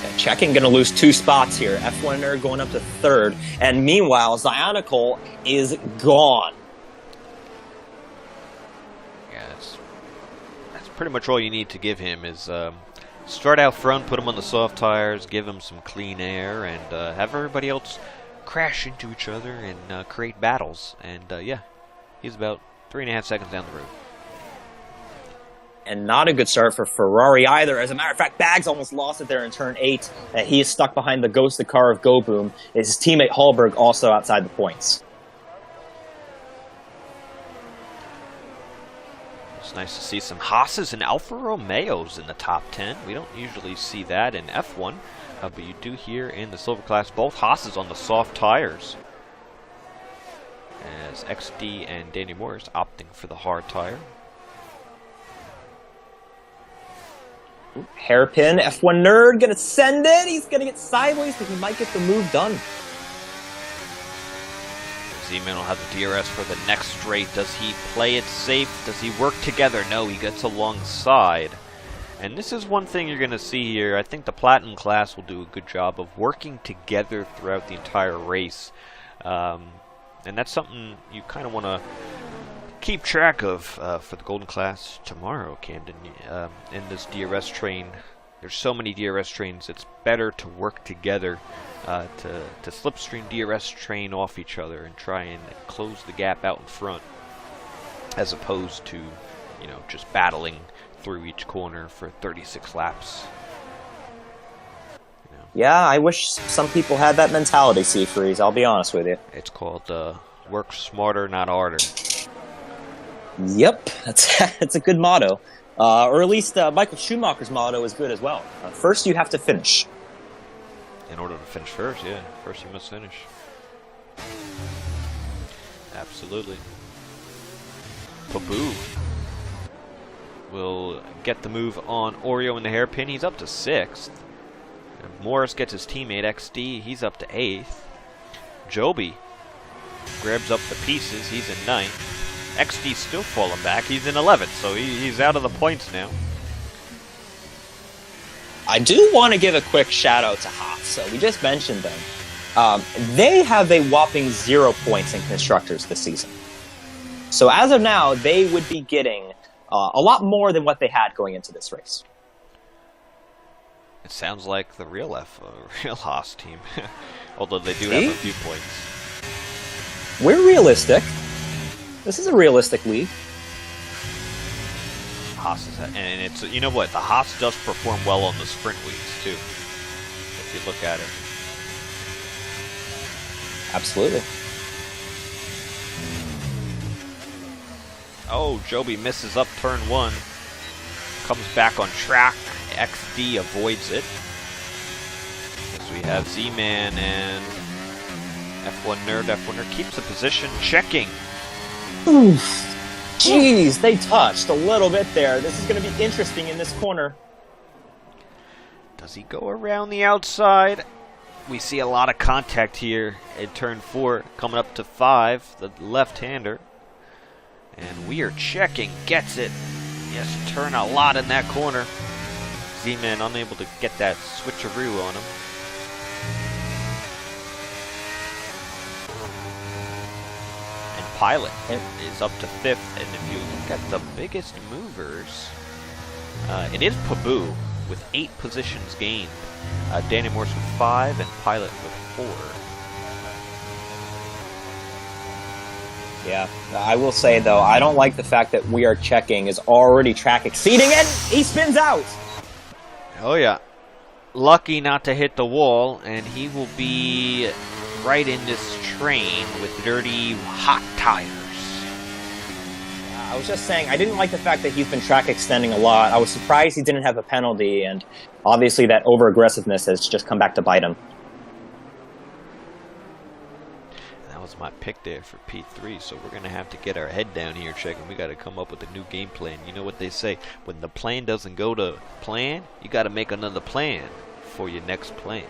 Yeah, checking going to lose 2 spots here. F1 Nerd going up to 3rd. And meanwhile, Zionicle is gone. Pretty much all you need to give him is start out front, put him on the soft tires, give him some clean air, and have everybody else crash into each other and create battles. And yeah, he's about 3.5 seconds down the road. And not a good start for Ferrari either. As a matter of fact, Bags almost lost it there in turn 8. He is stuck behind the ghosted car of Go Boom. His teammate Hallberg also outside the points. It's nice to see some Haas's and Alfa Romeos in the top 10. We don't usually see that in F1, but you do here in the silver class. Both Haas's on the soft tires, as XD and Danny Morris opting for the hard tire. Hairpin, F1 Nerd gonna send it. He's gonna get sideways, but he might get the move done. Z-Man will have the DRS for the next straight. Does he play it safe? Does he work together? No, he gets alongside. And this is one thing you're going to see here. I think the Platinum class will do a good job of working together throughout the entire race. And that's something you kind of want to keep track of for the Golden class tomorrow, Camden. In this DRS train, there's so many DRS trains, it's better to work together to slipstream DRS train off each other and try and close the gap out in front, as opposed to, you know, just battling through each corner for 36 laps. You know. Yeah, I wish some people had that mentality, Seafreeze, I'll be honest with you. It's called work smarter, not harder. Yep, that's a good motto. Or at least Michael Schumacher's motto is good as well. First you have to finish. In order to finish first, yeah. First you must finish. Absolutely. Paboo will get the move on Oreo in the hairpin. He's up to 6th. And Morris gets his teammate XD. He's up to 8th. Joby grabs up the pieces. He's in 9th. XD's still falling back. He's in 11th, so he's out of the points now. I do want to give a quick shout out to Haas. So we just mentioned them. They have a whopping 0 points in Constructors this season. So as of now, they would be getting a lot more than what they had going into this race. It sounds like the real Haas team, although they do have a few points. We're realistic. This is a realistic league. Haas is, and it's, you know what, the Haas does perform well on the sprint weeks too, if you look at it. Absolutely. Oh, Joby misses up turn 1, comes back on track. XD avoids it. As we have Z-Man and F1 Nerd. F1 Nerd keeps the position, checking. Oof. Jeez, they touched a little bit there. This is going to be interesting in this corner. Does he go around the outside? We see a lot of contact here in turn 4, coming up to 5, the left-hander. And we are checking, gets it. Yes, turn a lot in that corner. Z-Man unable to get that switcheroo on him. Pilot is up to 5th, and if you look at the biggest movers, it is Paboo with 8 positions gained. Danny Morse with 5, and Pilot with 4. Yeah, I will say though, I don't like the fact that We Are Checking is already track exceeding, and he spins out! Oh yeah. lucky not to hit the wall, and he will be right in this train with dirty, hot tires. I was just saying, I didn't like the fact that he's been track extending a lot. I was surprised he didn't have a penalty, and obviously that over-aggressiveness has just come back to bite him. That was my pick there for P3, so we're going to have to get our head down here checking. We got to come up with a new game plan. You know what they say, when the plan doesn't go to plan, you got to make another plan for your next plan.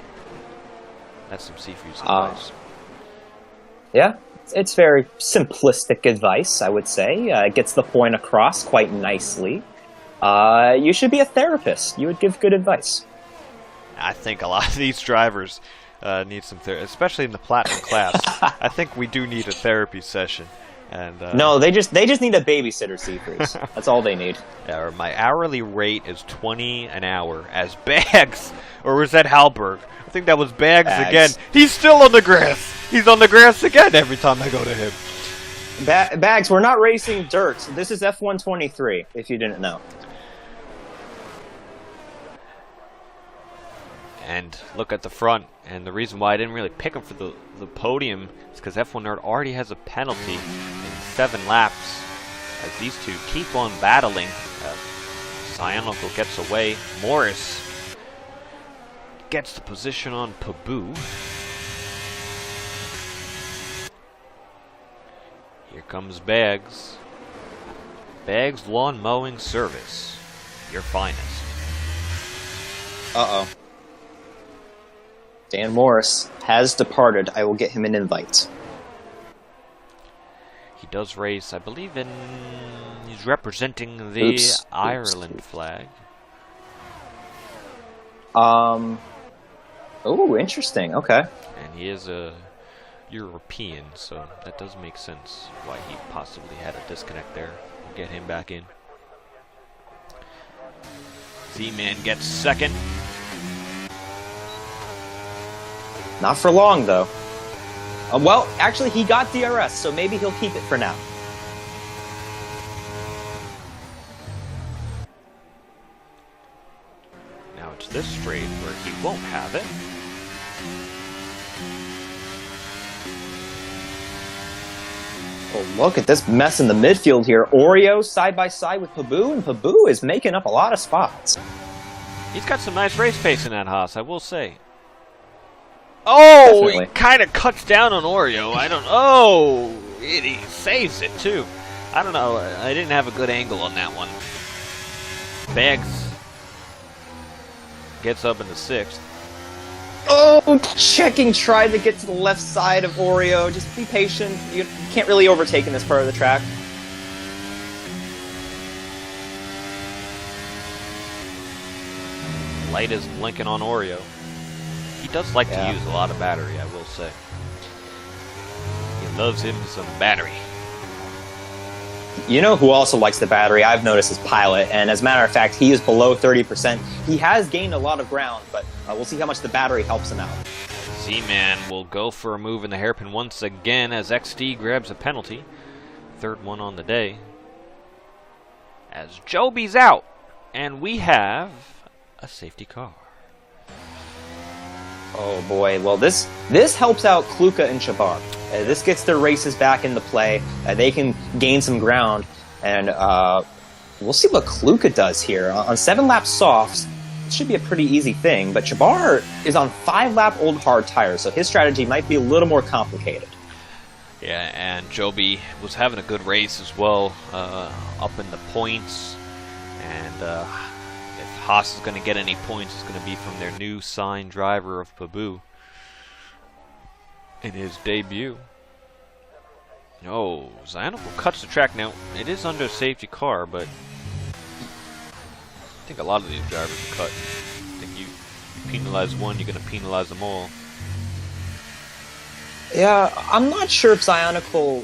That's some Seafreeze advice. Yeah. It's very simplistic advice, I would say. It gets the point across quite nicely. You should be a therapist. You would give good advice. I think a lot of these drivers need some therapy, especially in the platinum class. I think we do need a therapy session. And no, they just need a babysitter, Seafreeze. That's all they need. Yeah, my hourly rate is $20 an hour as Bags, or was that Halberg? I think that was Bags again. He's still on the grass. He's on the grass again every time I go to him. Bags, we're not racing dirt. This is F123, if you didn't know. And look at the front. And the reason why I didn't really pick him for the podium is because F1 Nerd already has a penalty in 7 laps. As these two keep on battling. Cyanical gets away. Morris gets the position on Paboo. Here comes Bags. Bags Lawn Mowing Service. Your finest. Uh-oh. Dan Morris has departed. I will get him an invite. He does race, I believe, he's representing the Ireland flag. Oh, interesting. Okay. And he is a European, so that does make sense why he possibly had a disconnect there. We'll get him back in. Z-Man gets second. Not for long, though. Well, actually, he got DRS, so maybe he'll keep it for now. Now it's this straight where he won't have it. Oh, look at this mess in the midfield here. Oreo side by side with Paboo, and Paboo is making up a lot of spots. He's got some nice race pace in that Haas, I will say. Oh, Definitely. He kind of cuts down on Oreo. I don't. Oh, he saves it too. I don't know. I didn't have a good angle on that one. Bags gets up in the 6th. Oh, checking, tried to get to the left side of Oreo. Just be patient. You can't really overtake in this part of the track. Light is blinking on Oreo. He does like to use a lot of battery, I will say. He loves him some battery. You know who also likes the battery? I've noticed is Pilot, and as a matter of fact, he is below 30%. He has gained a lot of ground, but we'll see how much the battery helps him out. Z-Man will go for a move in the hairpin once again as XD grabs a penalty. 3rd one on the day. As Joby's out, and we have a safety car. Oh boy, well this helps out Kluka and Chabar. This gets their races back into play. They can gain some ground, and we'll see what Kluka does here. On 7-lap softs, it should be a pretty easy thing, but Chabar is on 5-lap old hard tires, so his strategy might be a little more complicated. Yeah, and Joby was having a good race as well, up in the points, and if Haas is going to get any points, it's going to be from their new signed driver of Paboo in his debut. Oh, Zyanical cuts the track. Now, it is under a safety car, but I think a lot of these drivers are cut. I think you penalize one, you're going to penalize them all. Yeah, I'm not sure if Zyanical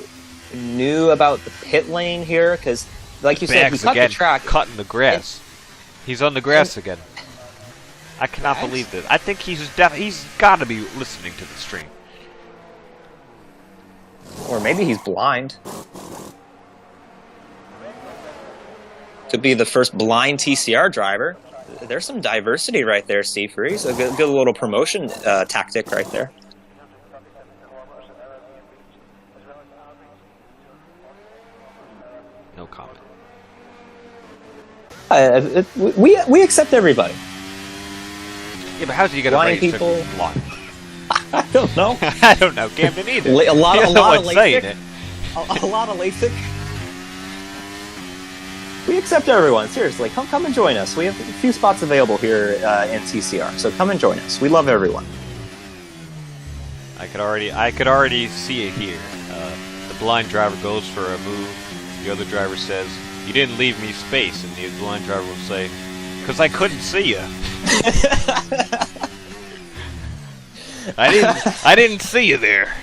knew about the pit lane here, because, like you said, he cut the track. Cutting the grass. He's on the grass again. I cannot believe this. I think he's got to be listening to the stream. Or maybe he's blind. Could be the first blind TCR driver. There's some diversity right there, Seafreeze. A good little promotion tactic right there. No comment. We accept everybody. Yeah, but how's he gonna Blind race people. blind? I don't know. I don't know, Camden either. A lot of saying LASIK. A lot of LASIK. We accept everyone. Seriously, come and join us. We have a few spots available here in TCR, so come and join us. We love everyone. I could already see it here. The blind driver goes for a move. The other driver says, "You didn't leave me space," and the blind driver will say, "'Cause I couldn't see you." I didn't see you there.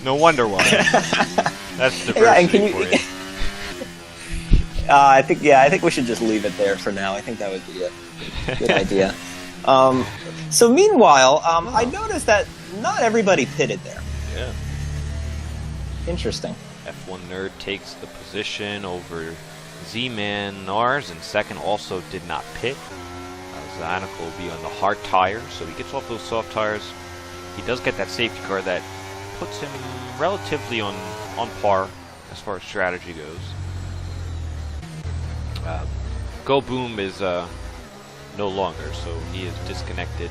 No wonder why. That's diversity for you. I think we should just leave it there for now. I think that would be a good idea. So meanwhile, I noticed that not everybody pitted there. Yeah. Interesting. F1 Nerd takes the position over Z-Man Nars, and second also did not pit. Zyanical will be on the hard tires, so he gets off those soft tires. He does get that safety car that puts him relatively on par as far as strategy goes. Go Boom is no longer, so he is disconnected.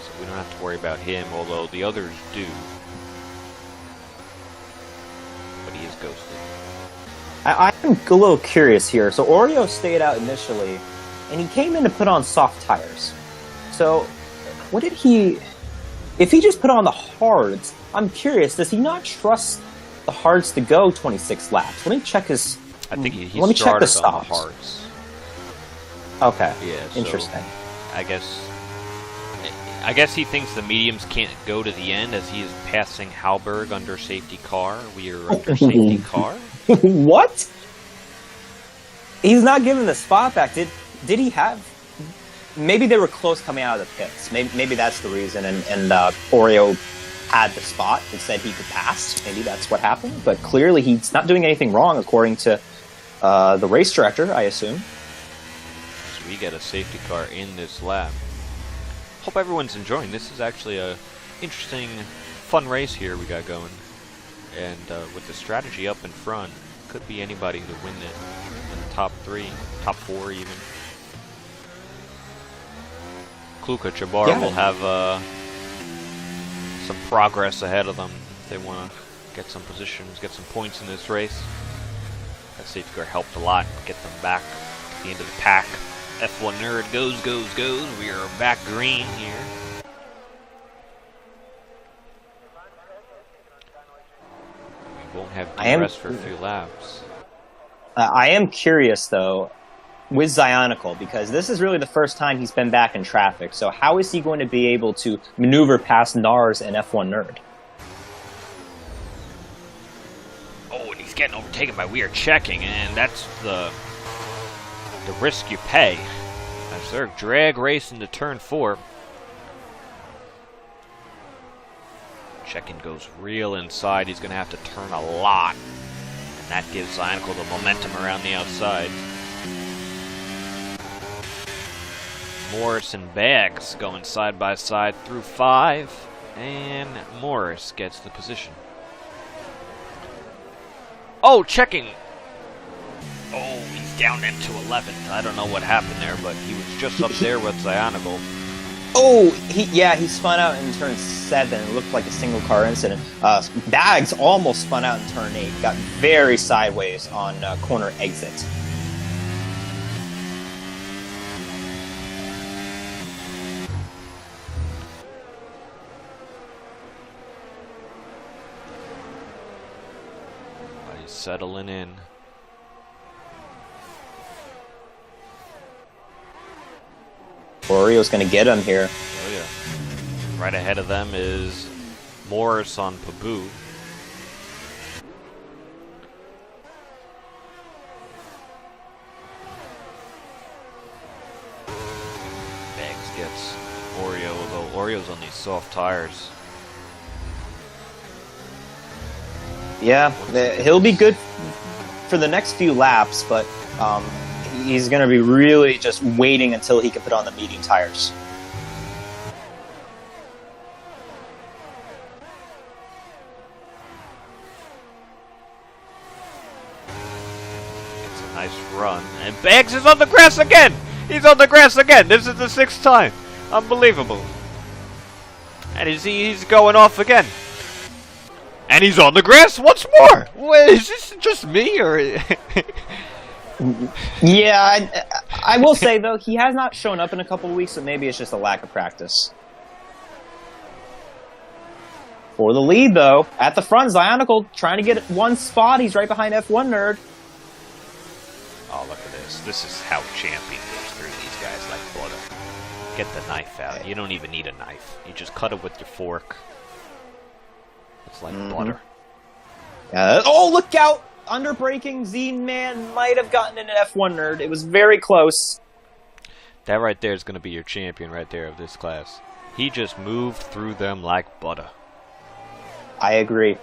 So we don't have to worry about him, although the others do. But he is ghosted. I'm a little curious here. So Oreo stayed out initially, and he came in to put on soft tires. So what did he... If he just put on the hards, I'm curious, does he not trust the hards to go 26 laps? Let me check his... I think he Let me check the started on stops. the hards. Okay. Yeah, so interesting. I guess he thinks the mediums can't go to the end as he is passing Halberg under safety car. We are under safety car. What? He's not giving the spot back. Did he have... Maybe they were close coming out of the pits. Maybe that's the reason, and Oreo had the spot and said he could pass. Maybe that's what happened. But clearly he's not doing anything wrong, according to the race director, I assume. So we get a safety car in this lap. Hope everyone's enjoying. This is actually a interesting, fun race here we got going. And with the strategy up in front, could be anybody to win it in the top 3, top 4 even. Kluka Chabar will have some progress ahead of them if they want to get some positions, get some points in this race. That safety car helped a lot get them back to the end of the pack. F1 Nerd goes. We are back green here. We won't have DRS for a few laps. I am curious, though, with Zyonical, because this is really the first time he's been back in traffic. So how is he going to be able to maneuver past Nars and F1 Nerd? Oh, and he's getting overtaken by We Are Checking, and that's the risk you pay. As they're drag racing to turn 4. Checking goes real inside. He's going to have to turn a lot. And that gives Zyonical the momentum around the outside. Morris and Bags going side by side through 5, and Morris gets the position. Oh, Checking. Oh, he's down into 11th. I don't know what happened there, but he was just up there with Zyonical. Oh, he spun out in turn 7. It looked like a single car incident. Bags almost spun out in turn 8. Got very sideways on corner exit. He's settling in. Oreo's going to get him here. Oh yeah. Right ahead of them is Morris on Paboo. Banks gets Oreo, although Oreo's on these soft tires. Yeah, he'll be good for the next few laps, but he's going to be really just waiting until he can put on the medium tires. It's a nice run. And Bags is on the grass again! He's on the grass again! This is the 6th time. Unbelievable. And he's going off again. And he's on the grass once more! Wait, is this just me, or... Yeah, I will say, though, he has not shown up in a couple of weeks, so maybe it's just a lack of practice. For the lead, though, at the front, Zionical trying to get one spot. He's right behind F1 Nerd. Oh, look at this. This is how champion goes through these guys like butter. Get the knife out. You don't even need a knife. You just cut it with your fork. It's like butter. Oh, look out! Underbraking Z-Man might have gotten in an F1 Nerd. It was very close. That right there is going to be your champion right there of this class. He just moved through them like butter. I agree.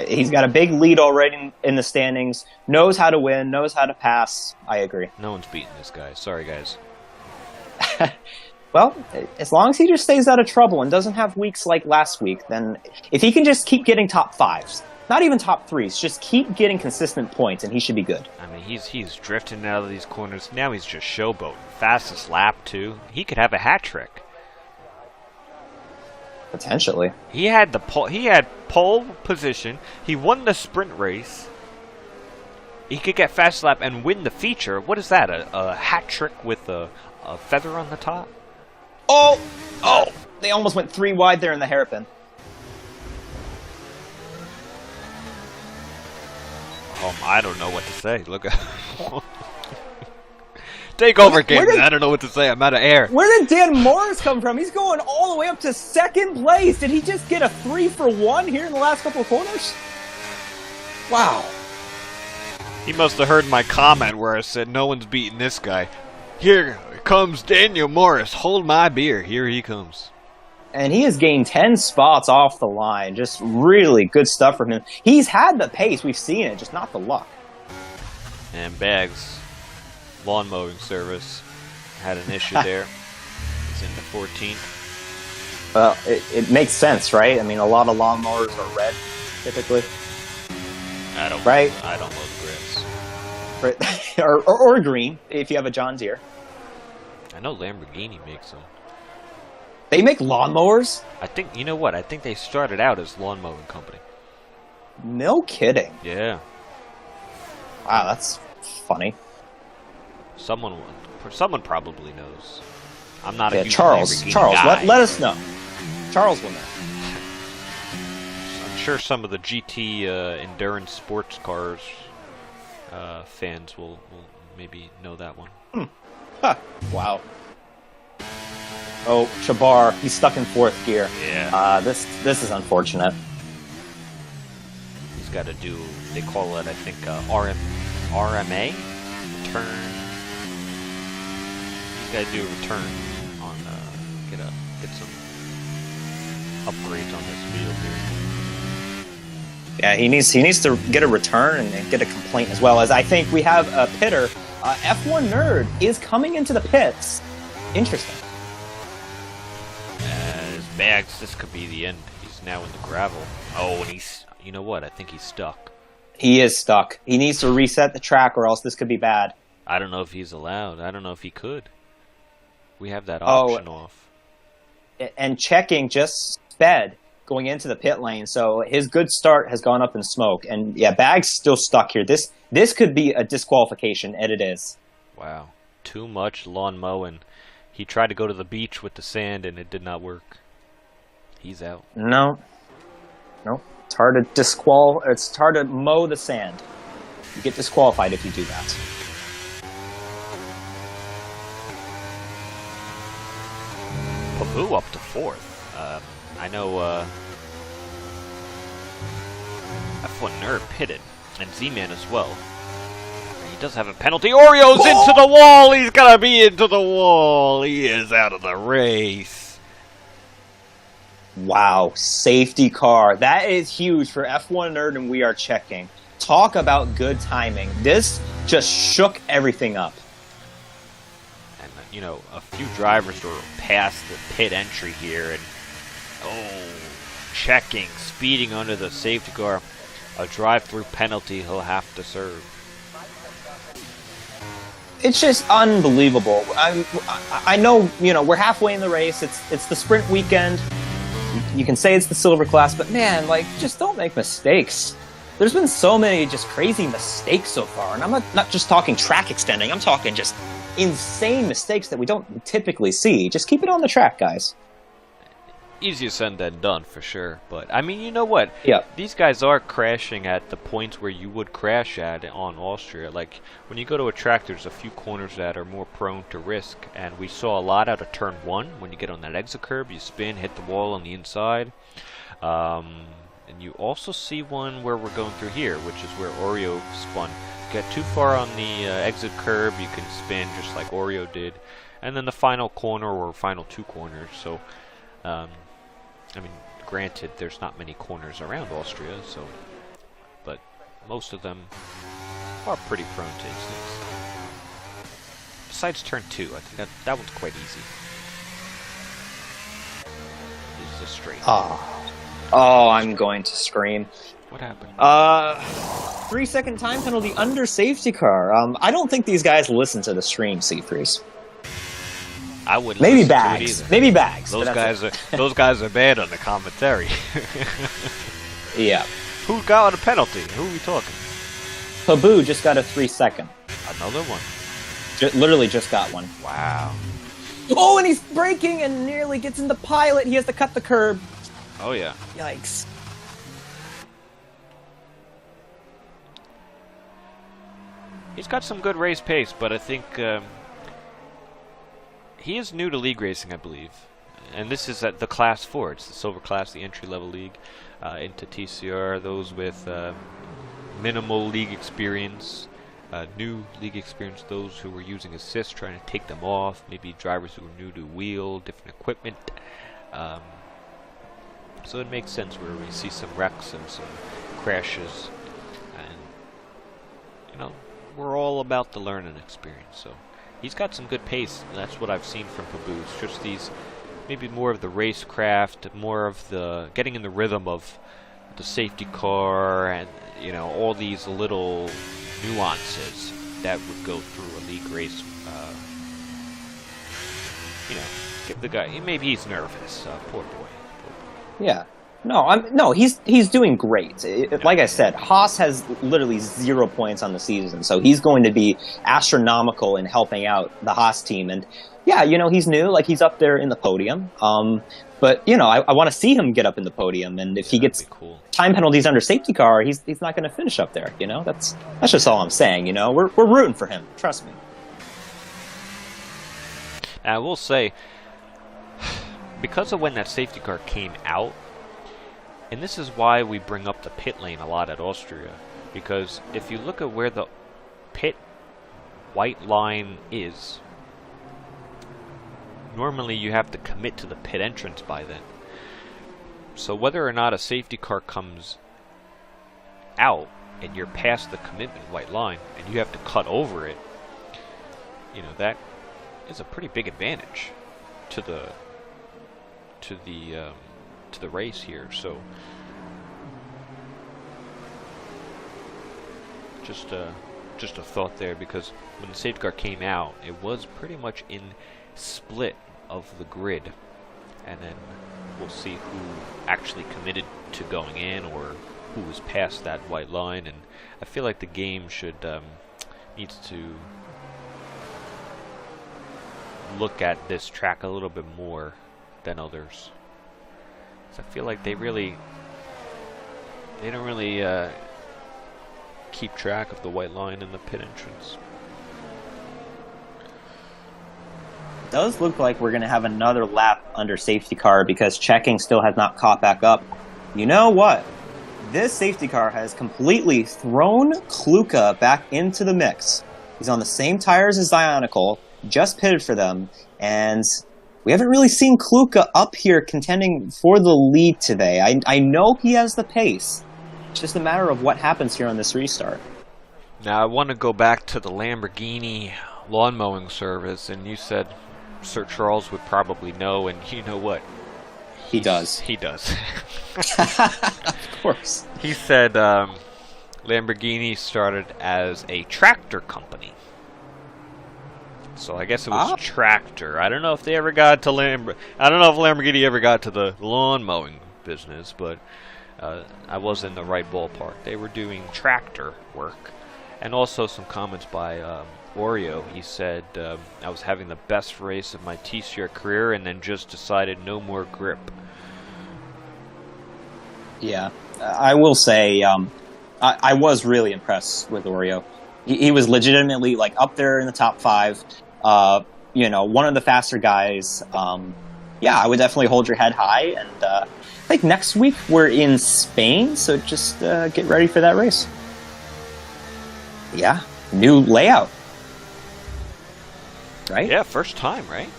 He's got a big lead already in the standings. Knows how to win. Knows how to pass. I agree. No one's beating this guy. Sorry, guys. Well, as long as he just stays out of trouble and doesn't have weeks like last week, then if he can just keep getting top 5s, not even top 3s, just keep getting consistent points, and he should be good. I mean, he's drifting out of these corners. Now he's just showboating. Fastest lap, too. He could have a hat trick. Potentially. He had pole position. He won the sprint race. He could get fast lap and win the feature. What is that? A hat trick with a feather on the top? Oh! They almost went 3 wide there in the hairpin. I don't know what to say. Look at... Take over, Games. I don't know what to say. I'm out of air. Where did Dan Morris come from? He's going all the way up to 2nd place. Did he just get a 3-for-1 here in the last couple of corners? Wow. He must have heard my comment where I said no one's beating this guy. Here comes Daniel Morris. Hold my beer. Here he comes. And he has gained 10 spots off the line. Just really good stuff from him. He's had the pace. We've seen it, just not the luck. And Bags, lawn mowing service, had an issue there. He's in the 14th. Well, it makes sense, right? I mean, a lot of lawnmowers are red, typically. I don't mow the grass. Right. or green, if you have a John Deere. I know Lamborghini makes them. They make lawnmowers? I think, you know what? I think they started out as lawn mowing company. No kidding. Yeah. Wow, that's funny. Someone probably knows. I'm not a huge Charles, guy. let us know. Charles will know. I'm sure some of the GT endurance sports cars fans will maybe know that one. Huh. Wow. Oh, Chabar, he's stuck in 4th gear. Yeah. This is unfortunate. He's got to do, they call it, I think, RMA? Return. He's got to do a return on, get some upgrades on this field here. Yeah, he needs to get a return and get a complaint as well. As I think we have a pitter. F1 Nerd is coming into the pits. Interesting. As Bags, this could be the end. He's now in the gravel. Oh, and he's, you know what? I think he's stuck. He is stuck. He needs to reset the track or else this could be bad. I don't know if he's allowed. I don't know if he could. We have that option off. And checking just sped going into the pit lane, so his good start has gone up in smoke. And yeah, Bags still stuck here. This could be a disqualification, and it is. Wow. Too much lawn mowing. He tried to go to the beach with the sand, and it did not work. He's out. No. It's hard to It's hard to mow the sand. You get disqualified if you do that. Pabu up to 4th. I know F1 Nerd pitted, and Z-Man as well. He does have a penalty. Oreo's into the wall! He's gotta be into the wall! He is out of the race. Wow, safety car. That is huge for F1 Nerd, and we are checking. Talk about good timing. This just shook everything up. you know, a few drivers were past the pit entry here, and checking, speeding under the safety car. A drive-through penalty he'll have to serve. It's just unbelievable. I know, you know, we're halfway in the race. It's the sprint weekend. You can say it's the silver class, but man, like, just don't make mistakes. There's been so many just crazy mistakes so far, and I'm not just talking track extending. I'm talking just insane mistakes that we don't typically see. Just keep it on the track, guys. Easier said than done, for sure. But, I mean, you know what? Yeah. These guys are crashing at the points where you would crash at on Austria. Like, when you go to a track, there's a few corners that are more prone to risk. And we saw a lot out of turn 1. When you get on that exit curb, you spin, hit the wall on the inside. And you also see one where we're going through here, which is where Oreo spun. Get too far on the exit curb, you can spin just like Oreo did. And then the final corner or final 2 corners. So, I mean, granted, there's not many corners around Austria, so, but most of them are pretty prone to incidents. Besides turn 2, I think that one's quite easy. This is a straight. Oh, I'm going to scream. What happened? 3-second time penalty under safety car. I don't think these guys listen to the stream, Seafreeze. I wouldn't. Maybe Bags. Maybe Bags. Those guys are bad on the commentary. Yeah. Who got a penalty? Who are we talking? Pabu just got a 3-second. Another one. Literally just got one. Wow. Oh, and he's braking and nearly gets in the pilot. He has to cut the curb. Oh yeah. Yikes. He's got some good race pace, but I think he is new to league racing, I believe. And this is at the Class 4. It's the Silver Class, the entry-level league, into TCR. Those with minimal league experience, new league experience, those who were using assists, trying to take them off, maybe drivers who were new to wheel, different equipment. So it makes sense where we see some wrecks and some crashes. And, you know, we're all about the learning experience, so he's got some good pace. That's what I've seen from Pabu. It's just these, maybe more of the racecraft, more of the getting in the rhythm of the safety car, and you know, all these little nuances that would go through a league race. You know, give the guy. Maybe he's nervous. Poor boy. Yeah. No, he's doing great. Like I said, Haas has literally 0 points on the season, so he's going to be astronomical in helping out the Haas team. And yeah, you know, he's new, like he's up there in the podium. But you know, I want to see him get up in the podium, and if he gets time penalties under safety car, he's not going to finish up there. You know, that's just all I'm saying. You know, we're rooting for him. Trust me. I will say, because of when that safety car came out. And this is why we bring up the pit lane a lot at Austria, because if you look at where the pit white line is, normally you have to commit to the pit entrance by then. So whether or not a safety car comes out and you're past the commitment white line and you have to cut over it, you know, that is a pretty big advantage to the race here. So just a thought there, because when the safety car came out, it was pretty much in split of the grid, and then we'll see who actually committed to going in or who was past that white line. And I feel like the game should needs to look at this track a little bit more than others. I feel like they don't really keep track of the white line in the pit entrance. It does look like we're going to have another lap under safety car because checking still has not caught back up. You know what? This safety car has completely thrown Kluka back into the mix. He's on the same tires as Zionicle, just pitted for them, and we haven't really seen Kluka up here contending for the lead today. I know he has the pace. It's just a matter of what happens here on this restart. Now I want to go back to the Lamborghini lawn mowing service, and you said Sir Charles would probably know, and you know what? He does. He does. Of course. He said Lamborghini started as a tractor company. So I guess it was tractor. I don't know if they ever got to I don't know if Lamborghini ever got to the lawn mowing business, but I was in the right ballpark. They were doing tractor work. And also some comments by Oreo. He said, I was having the best race of my TCR career and then just decided no more grip. Yeah, I will say I was really impressed with Oreo. He was legitimately like up there in the top 5. You know, one of the faster guys. Yeah, I would definitely hold your head high. And I think next week we're in Spain, so just get ready for that race. Yeah, new layout. Right? Yeah, first time, right?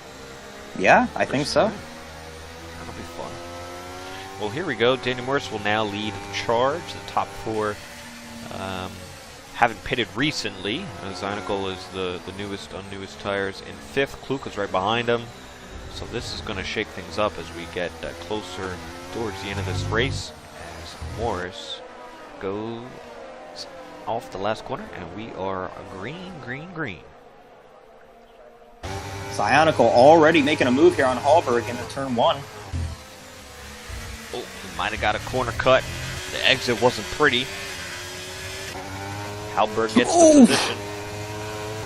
Yeah, I think so. That'll be fun. Well, here we go. Danny Morris will now lead the charge. The top 4 haven't pitted recently. Zynical is the newest on newest tires in 5th. Kluka's right behind him. So this is going to shake things up as we get closer towards the end of this race. As Morris goes off the last corner, and we are green, green, green. Cyanical already making a move here on Hallberg into turn 1. Oh, he might have got a corner cut. The exit wasn't pretty. Hallberg gets the position.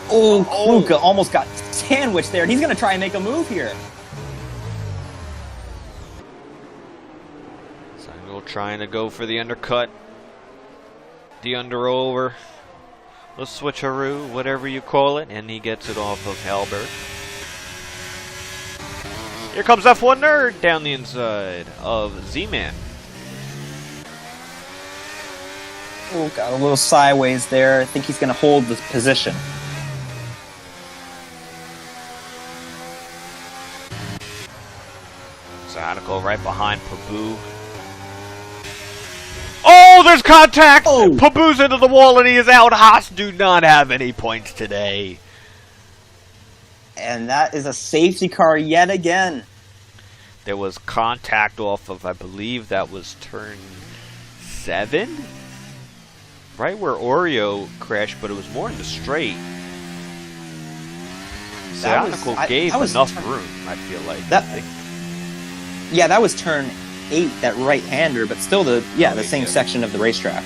Oh, Kluka almost got sandwiched there. He's going to try and make a move here. Cyanical trying to go for the undercut. The under-over. The switcheroo, whatever you call it, and he gets it off of Hallberg. Here comes F1 Nerd down the inside of Z-Man. Oh, got a little sideways there. I think he's going to hold the position. Zynical right behind Pabu. Oh, there's contact! Oh. Pabu's into the wall and he is out. Haas do not have any points today. And that is a safety car yet again. There was contact off of, I believe that was turn 7? Right where Oreo crashed, but it was more in the straight. Zynical gave enough room, I feel like. Yeah, that was turn 8, that right-hander, but still the same section of the racetrack.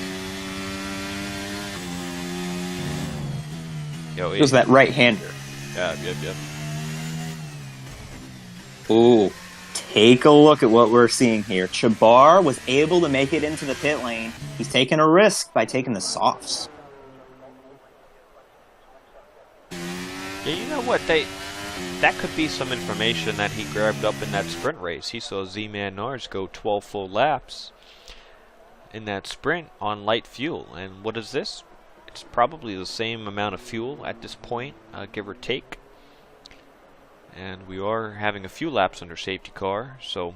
It was that right-hander. Yep. Ooh, take a look at what we're seeing here. Chabar was able to make it into the pit lane. He's taking a risk by taking the softs. Yeah, you know what? That could be some information that he grabbed up in that sprint race. He saw Z-Man Nars go 12 full laps in that sprint on light fuel. And what is this? It's probably the same amount of fuel at this point, give or take. And we are having a few laps under safety car, so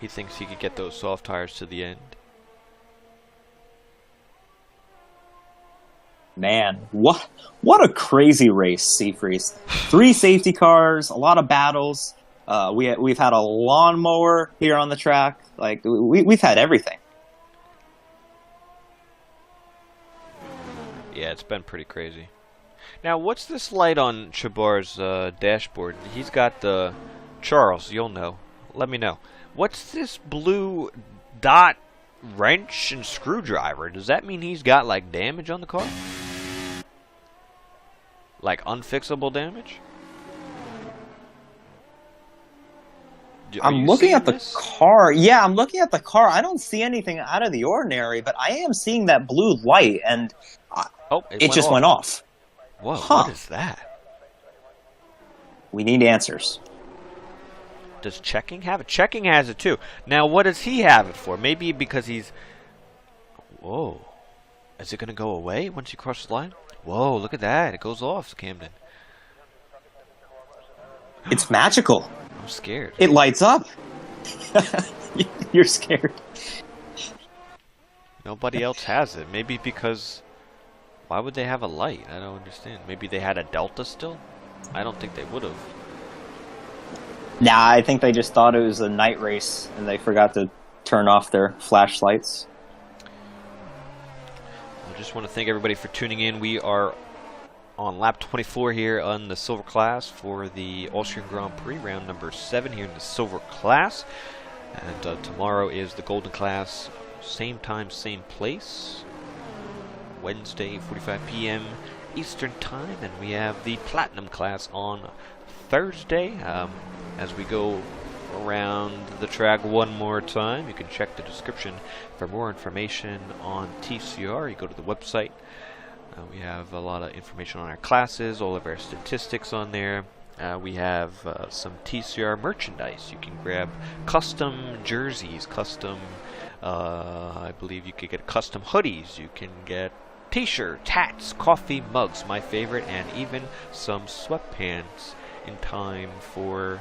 he thinks he could get those soft tires to the end. Man, what a crazy race, Seafreeze. 3 safety cars, a lot of battles. We've had a lawnmower here on the track. Like we've had everything. Yeah, it's been pretty crazy. Now, what's this light on Chabar's dashboard? He's got the... Charles, you'll know. Let me know. What's this blue dot wrench and screwdriver? Does that mean he's got, like, damage on the car? Like, unfixable damage? I'm looking at the car. Yeah, I'm looking at the car. I don't see anything out of the ordinary, but I am seeing that blue light, and it just went off. Whoa, what is that? We need answers. Does checking have it? Checking has it too. Now, what does he have it for? Maybe because he's... Whoa. Is it going to go away once you cross the line? Whoa, look at that. It goes off, Camden. It's magical. I'm scared. It lights up. You're scared. Nobody else has it. Maybe because... Why would they have a light? I don't understand. Maybe they had a Delta still? I don't think they would have. Nah, I think they just thought it was a night race and they forgot to turn off their flashlights. I just want to thank everybody for tuning in. We are on lap 24 here on the silver class for the Austrian Grand Prix, round number 7 here in the silver class. And tomorrow is the golden class, same time, same place. Wednesday, 45 p.m. Eastern Time, and we have the platinum class on Thursday. As we go around the track one more time, you can check the description for more information on TCR. You go to the website. We have a lot of information on our classes, all of our statistics on there. We have some TCR merchandise. You can grab custom jerseys, custom, I believe you could get custom hoodies. You can get t-shirts, hats, coffee mugs, my favorite, and even some sweatpants in time for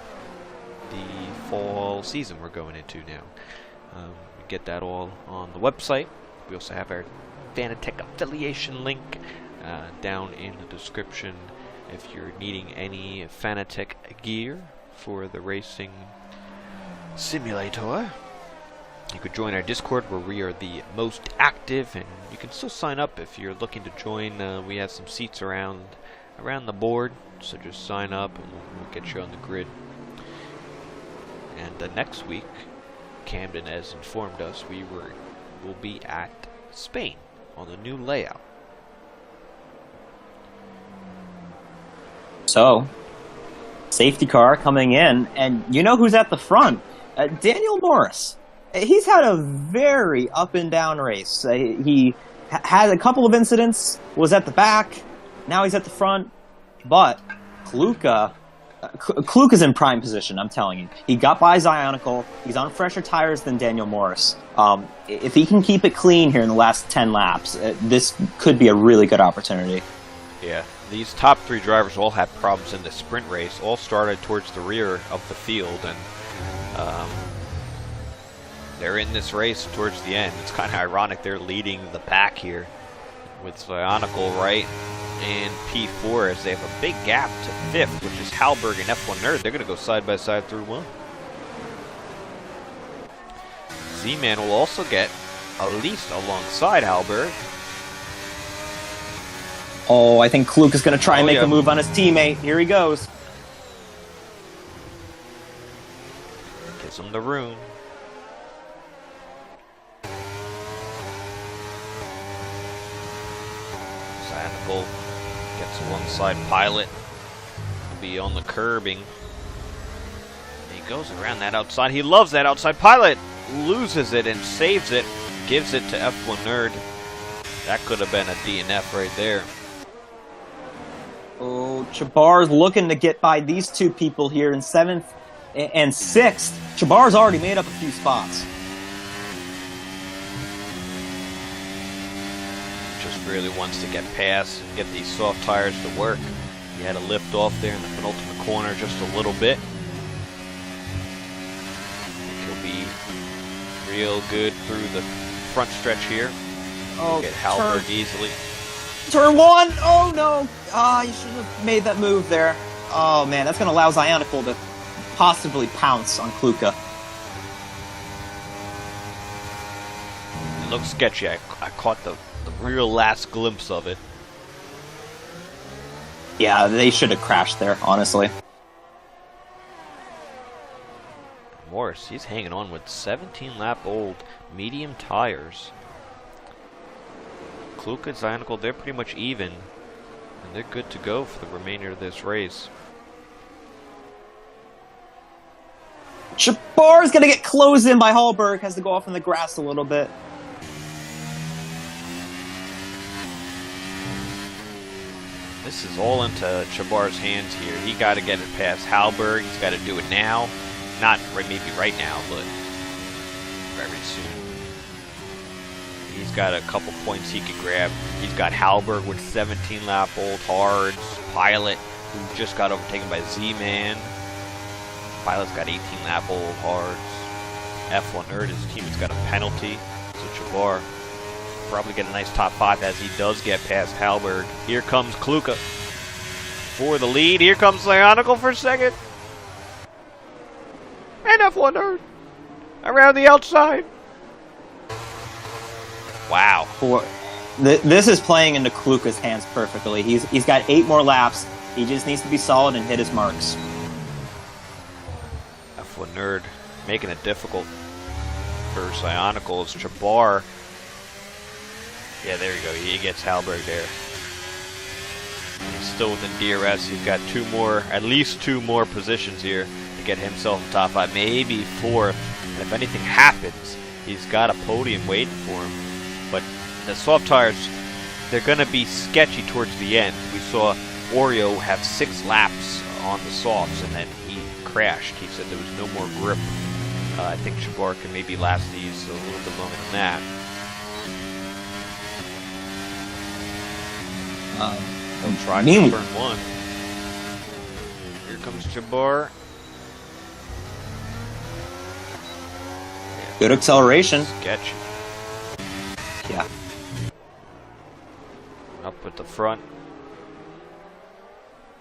the fall season we're going into now. We get that all on the website. We also have our Fanatec affiliation link down in the description if you're needing any Fanatec gear for the racing simulator. You could join our Discord where we are the most active, and you can still sign up if you're looking to join. We have some seats around the board, so just sign up and we'll get you on the grid. And next week, Camden has informed us we'll be at Spain on the new layout. So, safety car coming in, and you know who's at the front? Daniel Morris. He's had a very up and down race. He had a couple of incidents, was at the back, now he's at the front, but Kluka's in prime position, I'm telling you. He got by Zionical. He's on fresher tires than Daniel Morris. If he can keep it clean here in the last 10 laps, this could be a really good opportunity. Yeah, these top 3 drivers all had problems in the sprint race, all started towards the rear of the field, and they're in this race towards the end. It's kind of ironic they're leading the pack here with Zionical right in P4 as they have a big gap to 5th, which is Halberg and F1 Nerd. They're going to go side by side through 1. Z-Man will also get at least alongside Halberg. Oh, I think Kluk is going to try and make a move on his teammate. Here he goes. Gives him the room. Zionical gets alongside Pilot. He'll be on the curbing. He goes around that outside. He loves that outside. Pilot loses it and saves it. Gives it to F1 Nerd. That could have been a DNF right there. Oh, Chabar's looking to get by these 2 people here in 7th and 6th. Chabar's already made up a few spots. Just really wants to get past and get these soft tires to work. He had to lift off there in the penultimate corner just a little bit. He'll be real good through the front stretch here. Oh, get Halberg easily. Turn 1! Oh no! You should have made that move there. Oh man, that's going to allow Zionical to possibly pounce on Kluka. It looks sketchy. I caught the real last glimpse of it. Yeah, they should have crashed there, honestly. Morris, he's hanging on with 17-lap-old medium tires. Kluka and Zionical, they're pretty much even, and they're good to go for the remainder of this race. Chabar's going to get closed in by Hallberg, has to go off in the grass a little bit. This is all into Chabar's hands here. He got to get it past Halberg. He's got to do it now. Not maybe right now, but very soon. He's got a couple points he could grab. He's got Halberg with 17-lap-old hards. Pilot, who just got overtaken by Z-Man. Pilot's got 18-lap-old hards. F1 Nerd, his team has got a penalty. So Chabar probably get a nice top 5 as he does get past Halberg. Here comes Kluka for the lead. Here comes Zionicle for second. And F1 Nerd around the outside. Wow. This is playing into Kluka's hands perfectly. He's got 8 more laps. He just needs to be solid and hit his marks. F1 Nerd making it difficult for Zionicle. It's Jabbar. Yeah, there you go. He gets Halberg there. He's still within DRS. He's got at least two more positions here to get himself in top 5, maybe 4th. And if anything happens, he's got a podium waiting for him. But the soft tires, they're going to be sketchy towards the end. We saw Oreo have 6 laps on the softs, and then he crashed. He said there was no more grip. I think Jabbar can maybe last these a little bit longer than that. He'll try to burn 1. Here comes Jabbar. Yeah. Good acceleration. Sketchy. Yeah. Up at the front.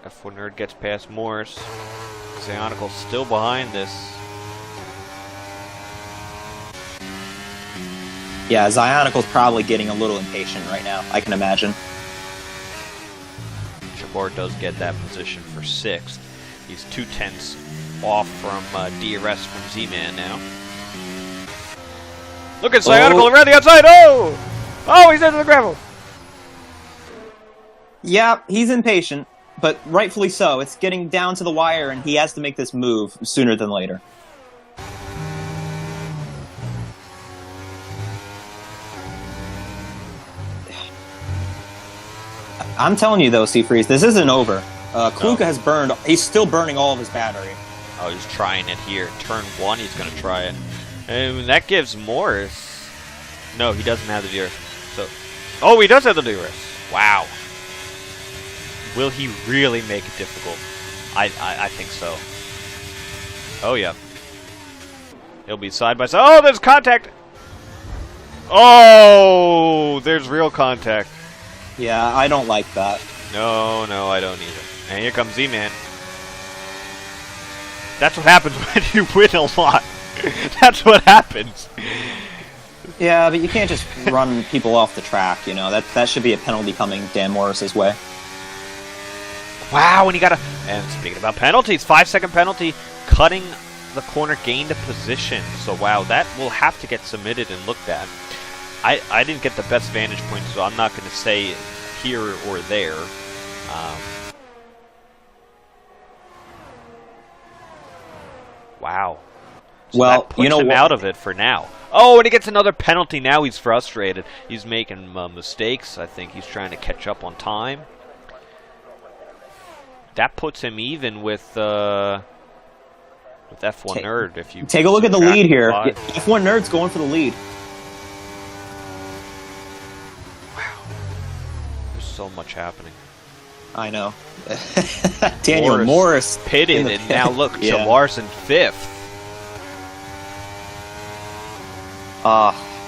F1 Nerd gets past Morris. Zionicle still behind this. Yeah, Zionicle's probably getting a little impatient right now, I can imagine. Jabbar does get that position for 6th. He's 2/10 off from DRS from Z-Man now. Look at Zionicle around the outside. Oh! Oh, he's into the gravel. Yeah, he's impatient, but rightfully so. It's getting down to the wire, and he has to make this move sooner than later. I'm telling you, though, Seafreeze, this isn't over. Kluka has burned. He's still burning all of his battery. Oh, he's trying it here. Turn 1, he's going to try it. And that gives Morris. No, he doesn't have the DRS. So, oh, he does have the DRS. Wow. Will he really make it difficult? I think so. Oh, yeah. He'll be side by side. Oh, there's contact. Oh, there's real contact. Yeah, I don't like that. No, I don't either. And here comes Z-Man. That's what happens when you win a lot. That's what happens. Yeah, but you can't just run people off the track, you know. That should be a penalty coming Dan Morris's way. Wow, and he got a... And speaking about penalties, 5-second penalty, cutting the corner, gained a position. So, wow, that will have to get submitted and looked at. I didn't get the best vantage point, so I'm not going to say here or there. Wow. So well, that puts him out of it for now. Oh, and he gets another penalty. Now he's frustrated. He's making mistakes. I think he's trying to catch up on time. That puts him even with F1 Nerd. If you take a look at the lead here, F1 Nerd's going for the lead. So much happening. I know. Daniel Morris pitted, and now look, Jabbar's in 5th.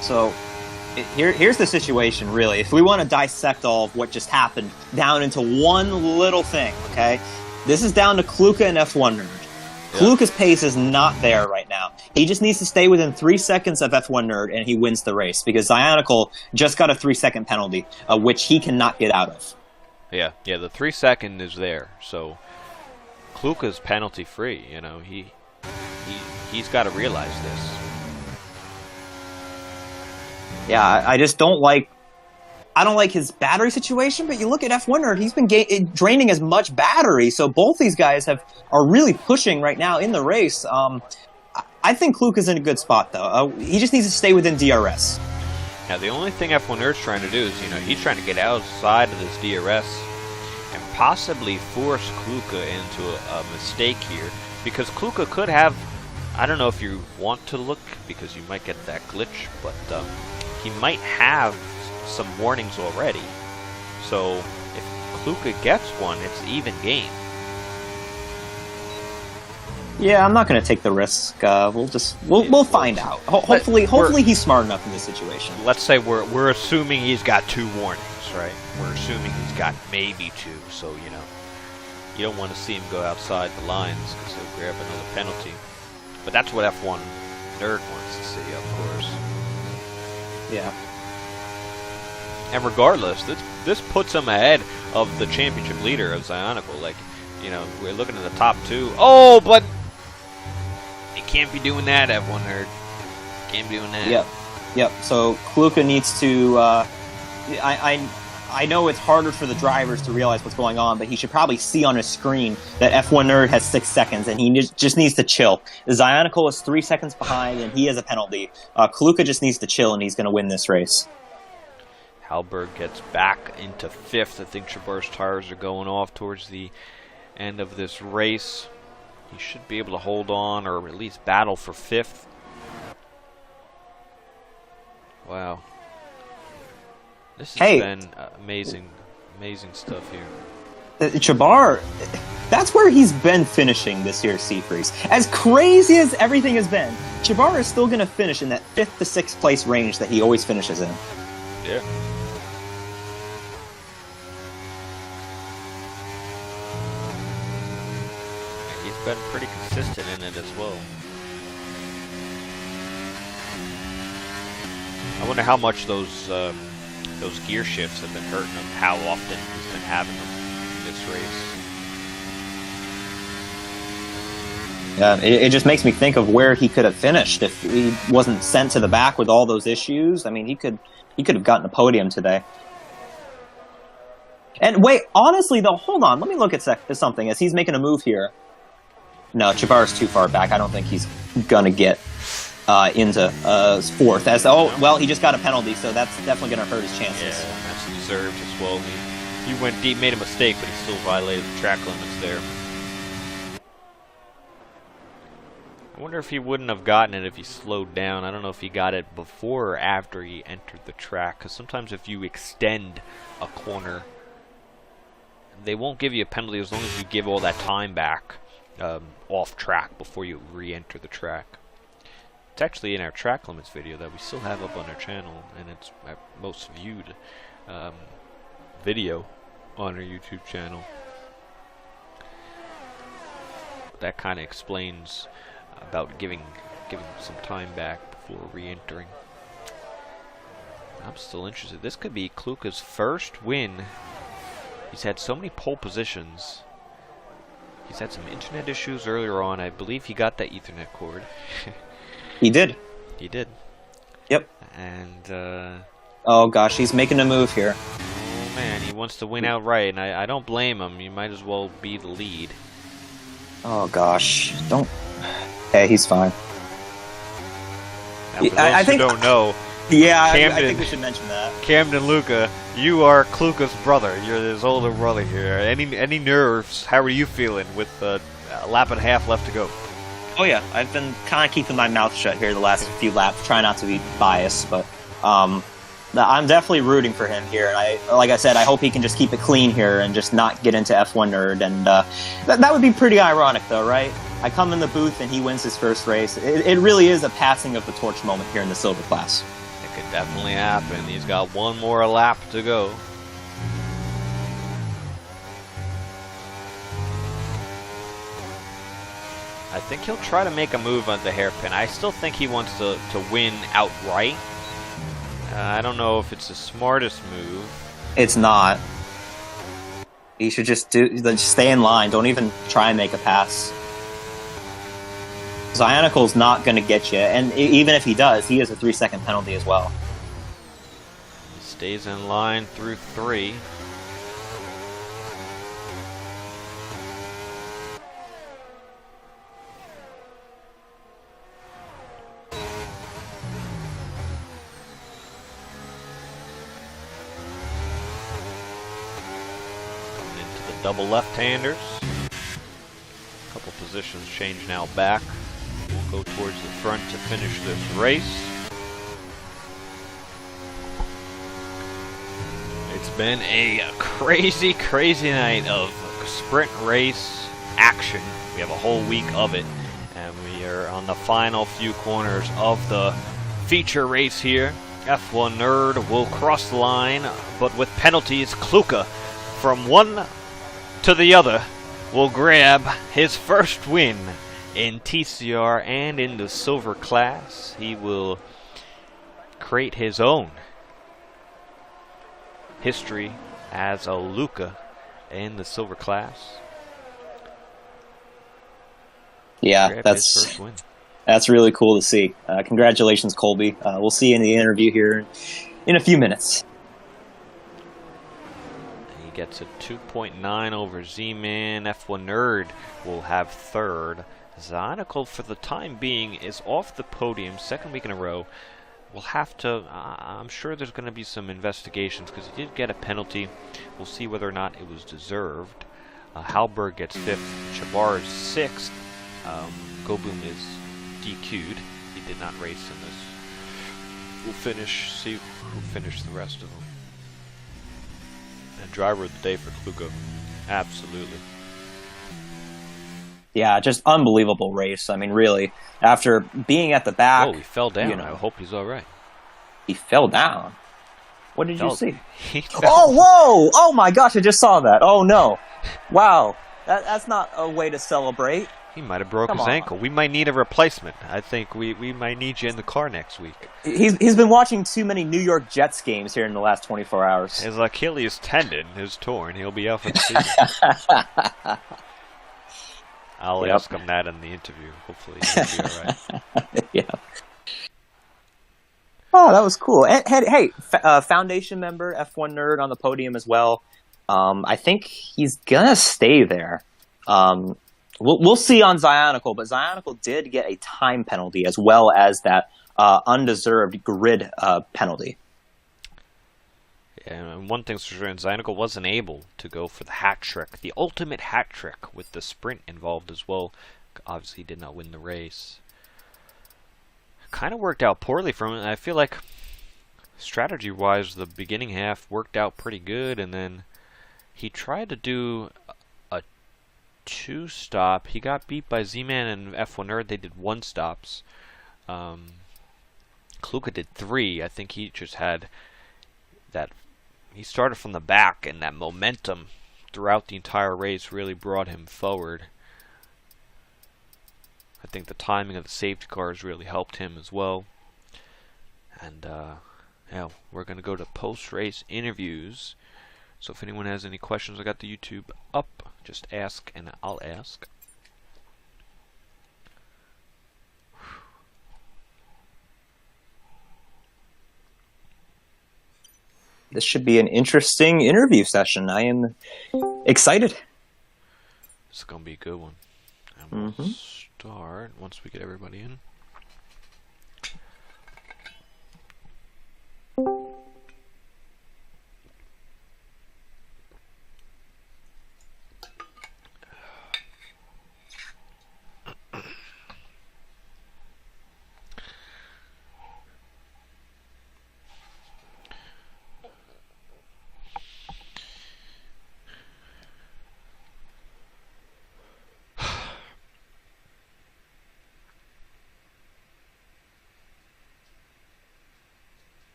So here's the situation, really. If we want to dissect all of what just happened down into one little thing, okay? This is down to Kluka and F1 Nerd. Yeah. Kluka's pace is not there right now. He just needs to stay within 3 seconds of F1 Nerd, and he wins the race, because Zionicle just got a 3-second penalty, which he cannot get out of. Yeah, the 3-second is there, so Kluka's penalty free. You know, he's got to realize this. Yeah, I just don't like. I don't like his battery situation, but you look at F1 Nerd, he's been draining as much battery, so both these guys are really pushing right now in the race. I think Kluka's in a good spot, though. He just needs to stay within DRS. Now, the only thing F1 Nerd's trying to do is, he's trying to get outside of this DRS and possibly force Kluka into a mistake here, because Kluka could have, I don't know if you want to look, because you might get that glitch, but he might have some warnings already. So if Kluka gets one, it's even game. Yeah, I'm not going to take the risk. We'll find out. Hopefully he's smart enough in this situation. Let's say we're assuming he's got 2 warnings, right? We're assuming he's got maybe 2, so you know, you don't want to see him go outside the lines because he'll grab another penalty. But that's what F1 nerd wants to see, of course. Yeah. And regardless, this puts him ahead of the championship leader of Zionicle. Like, you know, we're looking at the top 2. Oh, but you can't be doing that, F1 nerd. Can't be doing that. Yep. So Kluka needs to. I know it's harder for the drivers to realize what's going on, but he should probably see on his screen that F1 Nerd has 6 seconds, and he just needs to chill. Zionicle is 3 seconds behind, and he has a penalty. Kluka just needs to chill, and he's going to win this race. Halberg gets back into 5th. I think Chabar's tires are going off towards the end of this race. He should be able to hold on, or at least battle for 5th. Wow. This has been amazing stuff here. Chabar, that's where he's been finishing this year, Seafreeze. As crazy as everything has been, Chabar is still going to finish in that 5th to 6th place range that he always finishes in. Yeah. He's been pretty consistent in it as well. I wonder how much those gear shifts have been hurting him, how often he's been having them in this race. Yeah, it just makes me think of where he could have finished if he wasn't sent to the back with all those issues. I mean, he could have gotten a podium today. And wait, honestly though, hold on, let me look at something as he's making a move here. No, Chabar's too far back. I don't think he's gonna get into 4th. Well, he just got a penalty, so that's definitely going to hurt his chances. Yeah, that's deserved as well. He went deep, made a mistake, but he still violated the track limits there. I wonder if he wouldn't have gotten it if he slowed down. I don't know if he got it before or after he entered the track, because sometimes if you extend a corner, they won't give you a penalty as long as you give all that time back off track before you re-enter the track. It's actually in our track limits video that we still have up on our channel, and it's our most viewed video on our YouTube channel. That kind of explains about giving some time back before re-entering. I'm still interested. This could be Kluka's first win. He's had so many pole positions. He's had some internet issues earlier on. I believe he got that Ethernet cord. He did. He did. Yep. And, oh gosh, he's making a move here. Oh man, he wants to win outright, and I don't blame him. You might as well be the lead. Oh gosh, don't... Hey, he's fine. Now, for those who don't know... Yeah, Camden, I think we should mention that. Camden Luca, you are Kluka's brother. You're his older brother here. Any nerves? How are you feeling with a lap and a half left to go? Oh yeah, I've been kind of keeping my mouth shut here the last few laps, trying not to be biased, but I'm definitely rooting for him here. And like I said, I hope he can just keep it clean here and just not get into F1 Nerd. And that would be pretty ironic, though, right? I come in the booth and he wins his first race. It really is a passing of the torch moment here in the silver class. It could definitely happen. He's got one more lap to go. I think he'll try to make a move on the hairpin. I still think he wants to win outright. I don't know if it's the smartest move. It's not. He should just stay in line. Don't even try and make a pass. Zionicle's not going to get you, and even if he does, he has a 3-second penalty as well. He stays in line through 3. Double left-handers. A couple positions change now back. We'll go towards the front to finish this race. It's been a crazy, crazy night of sprint race action We have a whole week of it, and we are on the final few corners of the feature race here. F1 Nerd will cross the line, but with penalties, Kluka from one to the other will grab his first win in TCR and in the silver class. He will create his own history as a Luca in the silver class. Yeah, that's really cool to see. Congratulations, Colby. We'll see you in the interview here in a few minutes. He gets a 2.9 over Z-Man. F1 Nerd will have third. Zynical, for the time being, is off the podium, second week in a row. We'll have to, I'm sure there's going to be some investigations because he did get a penalty. We'll see whether or not it was deserved. Halberg gets fifth, Chabar is sixth. Goboom is DQ'd. He did not race in this. We'll see who finished the rest of them. And driver of the day for Kluka. Absolutely. Yeah, just unbelievable race. I mean, really, after being at the back... Oh, he fell down. I hope he's all right. He fell down? What did you see? Oh, whoa! Oh my gosh, I just saw that. Oh no. Wow. That's not a way to celebrate. He might have broke his ankle. We might need a replacement. I think we might need you in the car next week. He's been watching too many New York Jets games here in the last 24 hours. His Achilles tendon is torn. He'll be out for the season. I'll ask him that in the interview. Hopefully he'll be all right. Yeah. Oh, that was cool. And, hey, Foundation member, F1 Nerd on the podium as well. I think he's going to stay there. We'll see on Zionical, but Zionical did get a time penalty as well as that undeserved grid penalty. And one thing's for sure, Zionical wasn't able to go for the hat trick, the ultimate hat trick with the sprint involved as well. Obviously, he did not win the race. Kind of worked out poorly for him. I feel like strategy-wise, the beginning half worked out pretty good, and then he tried to do a two-stop. He got beat by Z-Man and F1 Nerd. They did one stops. Kluka did three. I think he just had that. He started from the back, and that momentum throughout the entire race really brought him forward. I think the timing of the safety cars really helped him as well. And yeah, we're going to go to post-race interviews. So if anyone has any questions, I got the YouTube up. Just ask, and I'll ask. This should be an interesting interview session. I am excited. It's going to be a good one. And we'll start once we get everybody in.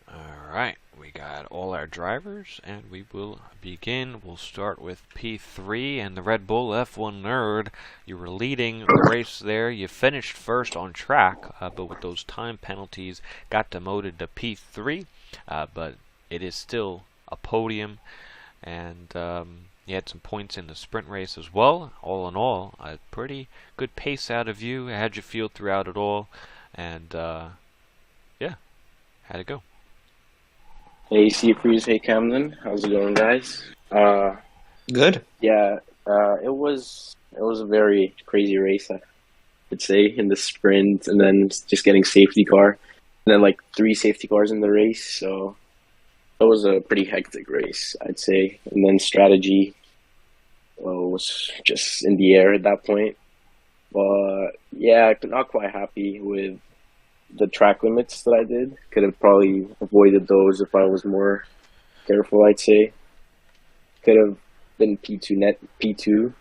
Alright, we got all our drivers, and we will begin. We'll start with P3 and the Red Bull F1 Nerd. You were leading the race there. You finished first on track, but with those time penalties, got demoted to P3. But it is still a podium, and you had some points in the sprint race as well. All in all, a pretty good pace out of you. How'd you feel throughout it all? And yeah, how'd it go? Hey, Seafreeze. Hey, Camden. How's it going, guys? Good. Yeah, it was a very crazy race, I would say, in the sprint, and then just getting safety car, and then like 3 safety cars in the race. So it was a pretty hectic race, I'd say. And then strategy, was just in the air at that point. But yeah, not quite happy with the track limits that I did. Could have probably avoided those if I was more careful, I'd say. Could have been P2.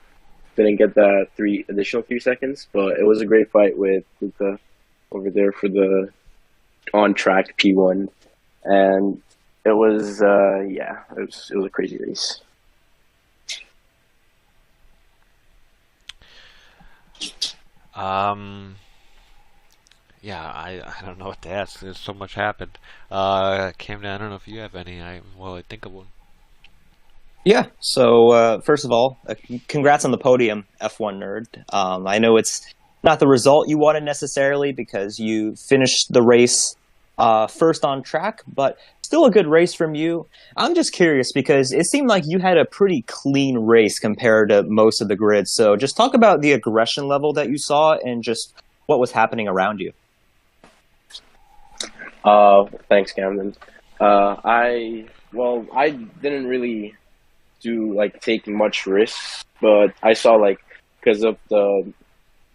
Didn't get that additional 3 seconds, but it was a great fight with Luca over there for the on track P1, and it was it was a crazy race. Yeah, I don't know what to ask. There's so much happened. Camden, I don't know if you have any. I think of one. Yeah. So first of all, congrats on the podium, F1 nerd. I know it's not the result you wanted necessarily because you finished the race first on track, but still a good race from you. I'm just curious because it seemed like you had a pretty clean race compared to most of the grid. So just talk about the aggression level that you saw and just what was happening around you. Thanks, Camden. I didn't really take much risks, but I saw because of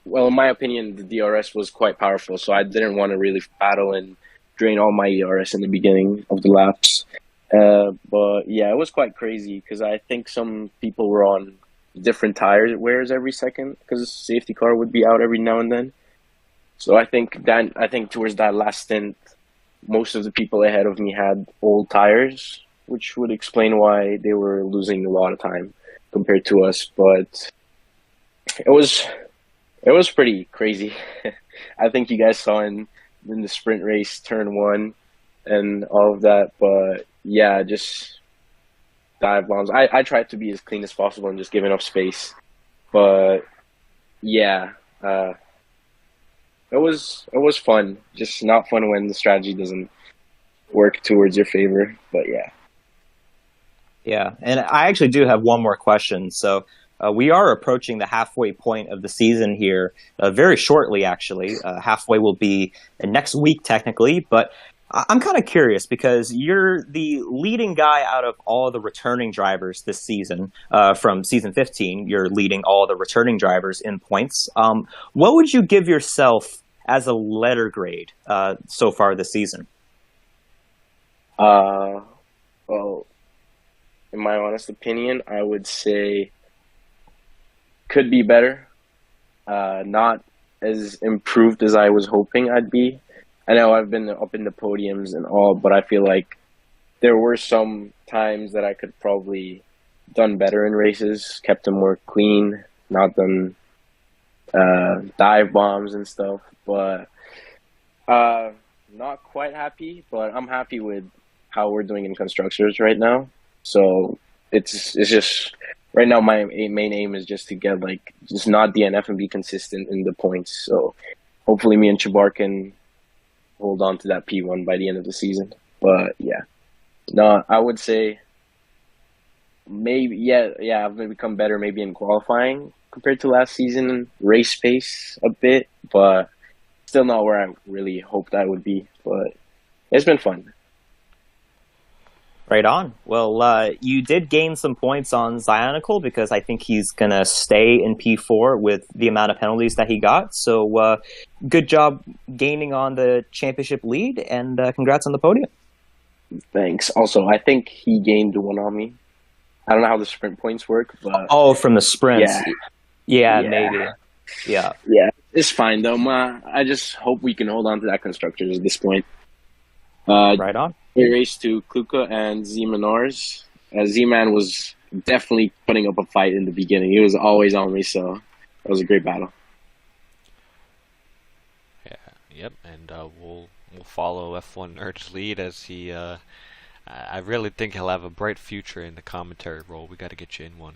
in my opinion, the DRS was quite powerful, so I didn't want to really battle and drain all my ERS in the beginning of the laps. But yeah, it was quite crazy because I think some people were on different tire wears every second because the safety car would be out every now and then. So I think towards that last stint, most of the people ahead of me had old tires, which would explain why they were losing a lot of time compared to us. But it was pretty crazy. I think you guys saw in the sprint race, turn one, and all of that. But yeah, just dive bombs. I tried to be as clean as possible and just give enough space. But yeah, it was fun. Just not fun when the strategy doesn't work towards your favor. But yeah. Yeah, and I actually do have one more question. So we are approaching the halfway point of the season here very shortly, actually. Halfway will be next week, technically. But I'm kind of curious because you're the leading guy out of all the returning drivers this season. From season 15, you're leading all the returning drivers in points. What would you give yourself as a letter grade so far this season? Well, in my honest opinion, I would say could be better. Not as improved as I was hoping I'd be. I know I've been up in the podiums and all, but I feel like there were some times that I could probably done better in races, kept them more clean, not done dive bombs and stuff. But not quite happy, but I'm happy with how we're doing in constructors right now. So it's just right now my main aim is just to get just not DNF and be consistent in the points. So hopefully me and Chabar can hold on to that P1 by the end of the season. But yeah, no, I would say maybe I've become better maybe in qualifying compared to last season, race pace a bit, but still not where I really hoped I would be. But it's been fun. Right on. Well, you did gain some points on Zionicle because I think he's going to stay in P4 with the amount of penalties that he got. So good job gaining on the championship lead, and congrats on the podium. Thanks. Also, I think he gained one on me. I don't know how the sprint points work, but... Oh, from the sprints. Yeah, maybe. Yeah. Yeah, it's fine, though. I just hope we can hold on to that constructors at this point. Right on. We raced to Kluka and Z-Manars. Z-Man was definitely putting up a fight in the beginning. He was always on me, so it was a great battle. Yeah, yep, and we'll follow F1 Nerd's lead as he. I really think he'll have a bright future in the commentary role. We got to get you in one.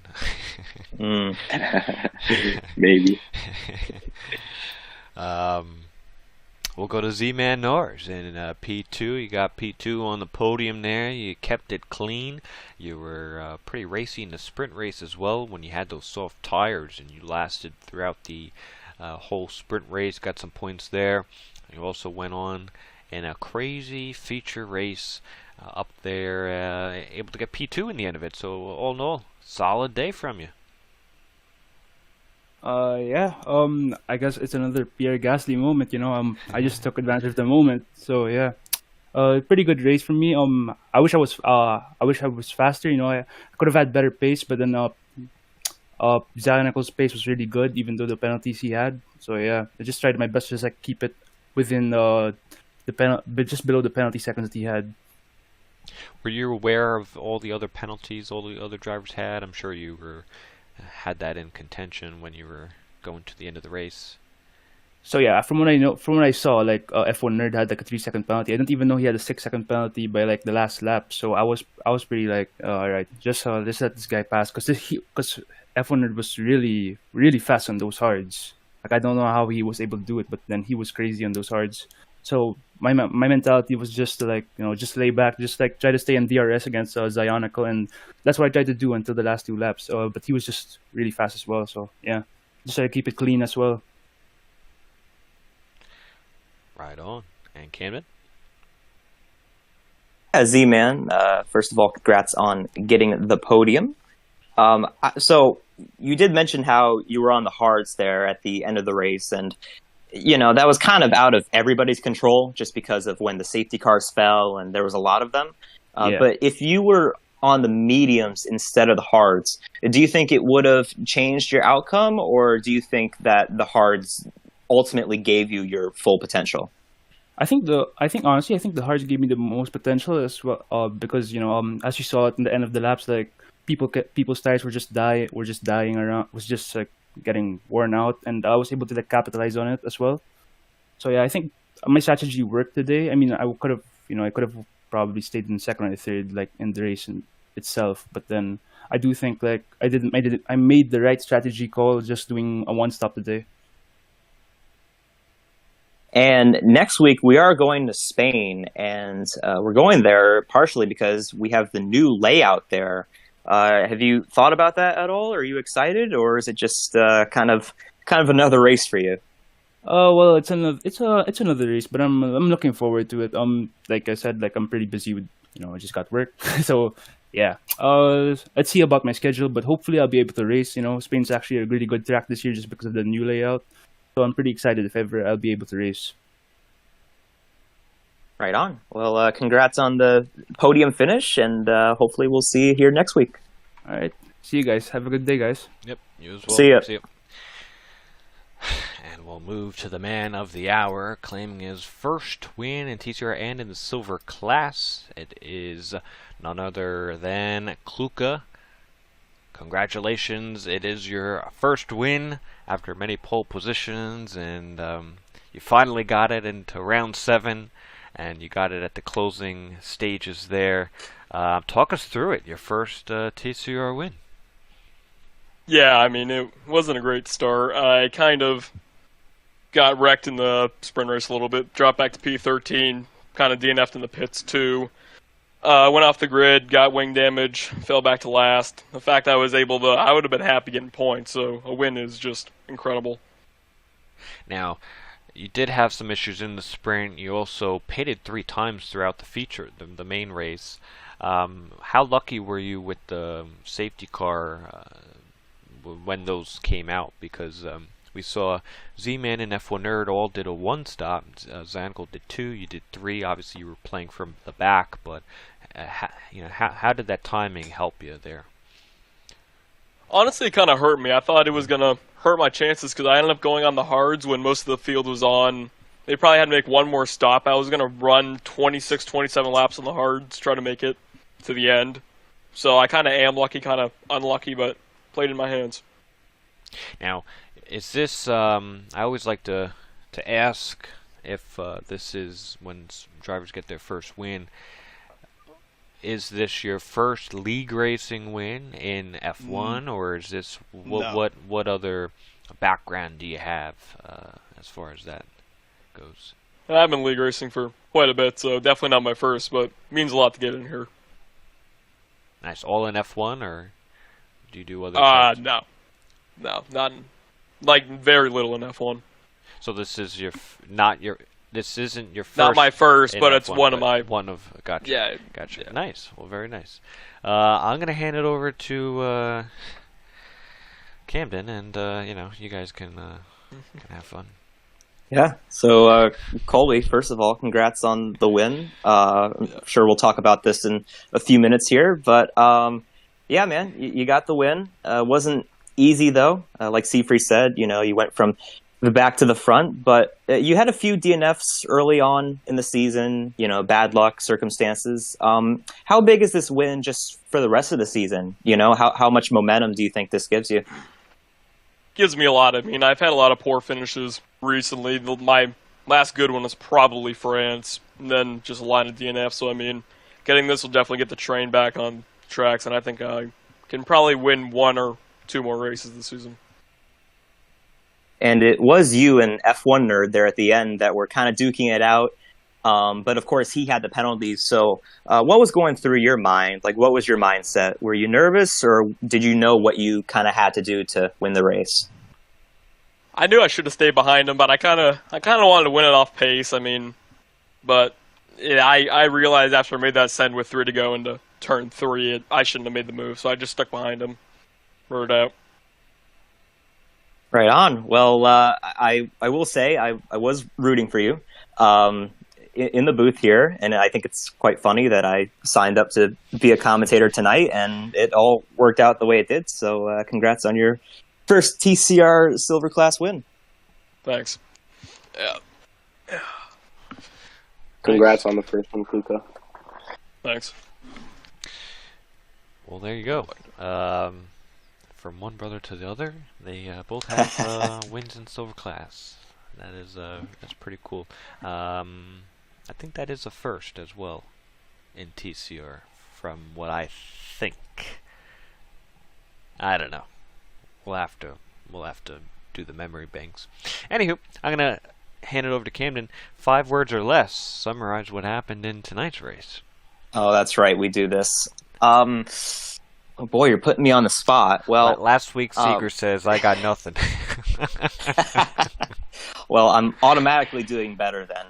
Maybe. We'll go to Z-Man Norris in P2. You got P2 on the podium there. You kept it clean. You were pretty racy in the sprint race as well when you had those soft tires, and you lasted throughout the whole sprint race. Got some points there. You also went on in a crazy feature race up there, able to get P2 in the end of it. So all in all, solid day from you. Yeah. I guess it's another Pierre Gasly moment. I just took advantage of the moment. So yeah. Pretty good race for me. I wish I was faster. I could have had better pace, but then Zanico's pace was really good, even though the penalties he had. So yeah, I just tried my best to just like keep it within but just below the penalty seconds that he had. Were you aware of all the other penalties all the other drivers had? I'm sure you had that in contention when you were going to the end of the race. So yeah, from what I saw, like F1 Nerd had like a 3 second penalty. I didn't even know he had a 6 second penalty by like the last lap. So I was pretty like, all right, just let this guy pass because F1 Nerd was really really fast on those hards. Like I don't know how he was able to do it, but then he was crazy on those hards. So my mentality was just to like just lay back, just like try to stay in DRS against Zionicle, and that's what I tried to do until the last 2 laps. But he was just really fast as well. So yeah, just try to keep it clean as well. Right on. And Camden? Z-Man, first of all, congrats on getting the podium. So you did mention how you were on the hards there at the end of the race, and that was kind of out of everybody's control just because of when the safety cars fell, and there was a lot of them. Yeah. But if you were on the mediums instead of the hards, do you think it would have changed your outcome, or do you think that the hards ultimately gave you your full potential? Honestly, I think the hards gave me the most potential as well. Because as you saw at the end of the laps, like people's tires were just dying around, was just like getting worn out, and I was able to like capitalize on it as well. So yeah, I think my strategy worked today. I mean, I could have probably stayed in second or third, like in the race itself. But then I do think like I made the right strategy call just doing a one stop today. And next week we are going to Spain, and we're going there partially because we have the new layout there. Have you thought about that at all? Are you excited, or is it just kind of another race for you? Well, it's another race, but I'm looking forward to it. Like I said, like I'm pretty busy with I just got work, so yeah. Let's see about my schedule, but hopefully I'll be able to race. Spain's actually a really good track this year just because of the new layout. So I'm pretty excited if ever I'll be able to race. Right on. Well, congrats on the podium finish, and hopefully we'll see you here next week. All right. See you guys. Have a good day, guys. Yep, you as well. See ya. And we'll move to the man of the hour, claiming his first win in TCR and in the silver class. It is none other than Kluka. Congratulations, it is your first win after many pole positions, and you finally got it into round 7, and you got it at the closing stages there. Talk us through it, your first TCR win. Yeah, I mean, it wasn't a great start. I kind of got wrecked in the sprint race a little bit, dropped back to P13, kind of DNF'd in the pits too. Went off the grid, got wing damage, fell back to last. The fact I would have been happy getting points, so a win is just incredible. Now, you did have some issues in the sprint. You also pitted 3 times throughout the feature, the main race. How lucky were you with the safety car when those came out? Because we saw Z-Man and F1 Nerd all did a 1 stop. Zankel did 2, you did 3. Obviously, you were playing from the back, but how did that timing help you there? Honestly, it kind of hurt me. I thought it was going to hurt my chances because I ended up going on the hards when most of the field was on. They probably had to make one more stop. I was going to run 26, 27 laps on the hards, try to make it to the end. So I kind of am lucky, kind of unlucky, but played in my hands. Now, is this, I always like to ask if this is when drivers get their first win. Is this your first league racing win in F1, or is this what other background do you have as far as that goes? I've been league racing for quite a bit, so definitely not my first, but means a lot to get in here. Nice. All in F1, or do you do other types? No, not like very little in F1. So this is this isn't your first. Not my first, but F1, it's one of my. Gotcha. Yeah. Gotcha. Yeah. Nice. Well, very nice. I'm gonna hand it over to Camden, and you guys can have fun. Yeah. So, Colby, first of all, congrats on the win. I'm sure we'll talk about this in a few minutes here, but yeah, man, you got the win. Wasn't easy though. Like Seafree said, you went from the back to the front, but you had a few DNFs early on in the season. Bad luck, circumstances. How big is this win just for the rest of the season? How much momentum do you think this gives you? Gives me a lot. I mean, I've had a lot of poor finishes recently. My last good one was probably France, and then just a line of DNF. So, I mean, getting this will definitely get the train back on tracks, and I think I can probably win 1 or 2 more races this season. And it was you and F1 Nerd there at the end that were kind of duking it out. But of course, he had the penalties. So what was going through your mind? Like, what was your mindset? Were you nervous, or did you know what you kind of had to do to win the race? I knew I should have stayed behind him, but I kind of wanted to win it off pace. I mean, but I realized after I made that send with 3 to go into turn 3, I shouldn't have made the move. So I just stuck behind him, rode out. Right on. Well, I will say I was rooting for you in the booth here, and I think it's quite funny that I signed up to be a commentator tonight, and it all worked out the way it did. So congrats on your first TCR Silver Class win. Thanks. Yeah. Congrats on the first one, Kuka. Thanks. Well, there you go. From one brother to the other, they both have wins in Silver Class. That's pretty cool. I think that is a first as well in TCR, from what I think. I don't know. We'll have to do the memory banks. Anywho, I'm gonna hand it over to Camden. 5 words or less. Summarize what happened in tonight's race. Oh, that's right. We do this. Oh boy, you're putting me on the spot. Well, last week Seeger says I got nothing. Well, I'm automatically doing better then.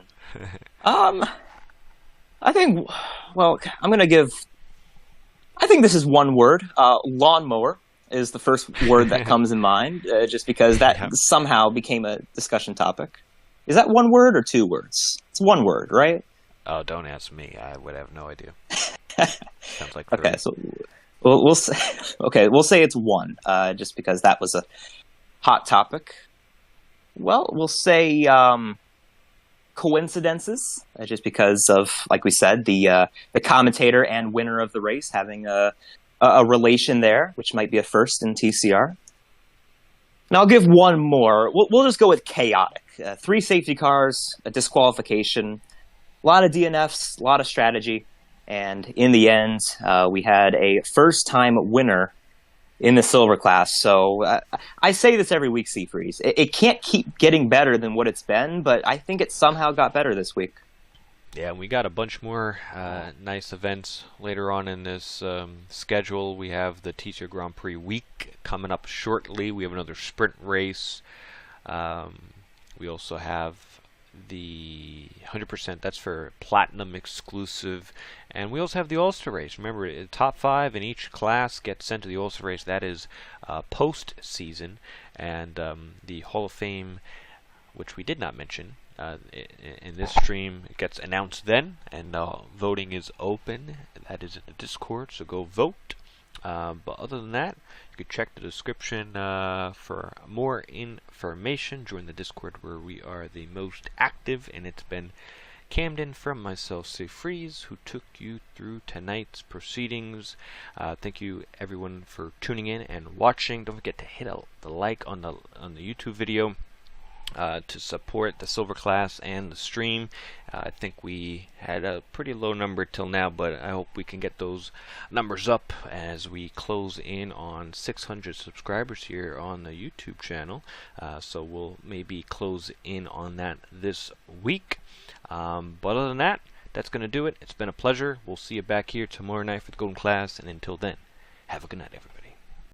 I think. Well, I think this is one word. Lawnmower is the first word that comes in mind, just because that somehow became a discussion topic. Is that one word or 2 words? It's one word, right? Oh, don't ask me. I would have no idea. Sounds like 3. Okay, so we'll say it's 1, just because that was a hot topic. Well, we'll say coincidences, just because of, like we said, the commentator and winner of the race having a relation there, which might be a first in TCR. And I'll give 1 more. We'll just go with chaotic. 3 safety cars, a disqualification, a lot of DNFs, a lot of strategy, and in the end, we had a first-time winner in the Silver Class. So I say this every week, Seafreeze. It can't keep getting better than what it's been, but I think it somehow got better this week. Yeah, we got a bunch more nice events later on in this schedule. We have the TCR Grand Prix week coming up shortly. We have another sprint race. We also have the 100%, that's for Platinum exclusive. And we also have the All-Star race. Remember, the top 5 in each class get sent to the All-Star race. That is post-season. And the Hall of Fame, which we did not mention, in this stream, it gets announced then, and voting is open. That is in the Discord, so go vote. But other than that, you can check the description for more information. Join the Discord where we are the most active, and it's been Camden from myself, Seafreeze, who took you through tonight's proceedings. Thank you everyone for tuning in and watching. Don't forget to hit the like on the YouTube video to support the Silver Class and the stream. I think we had a pretty low number till now, but I hope we can get those numbers up as we close in on 600 subscribers here on the YouTube channel. So we'll maybe close in on that this week. But other than that, that's going to do it. It's been a pleasure. We'll see you back here tomorrow night for the Golden Class, and until then, have a good night, everybody.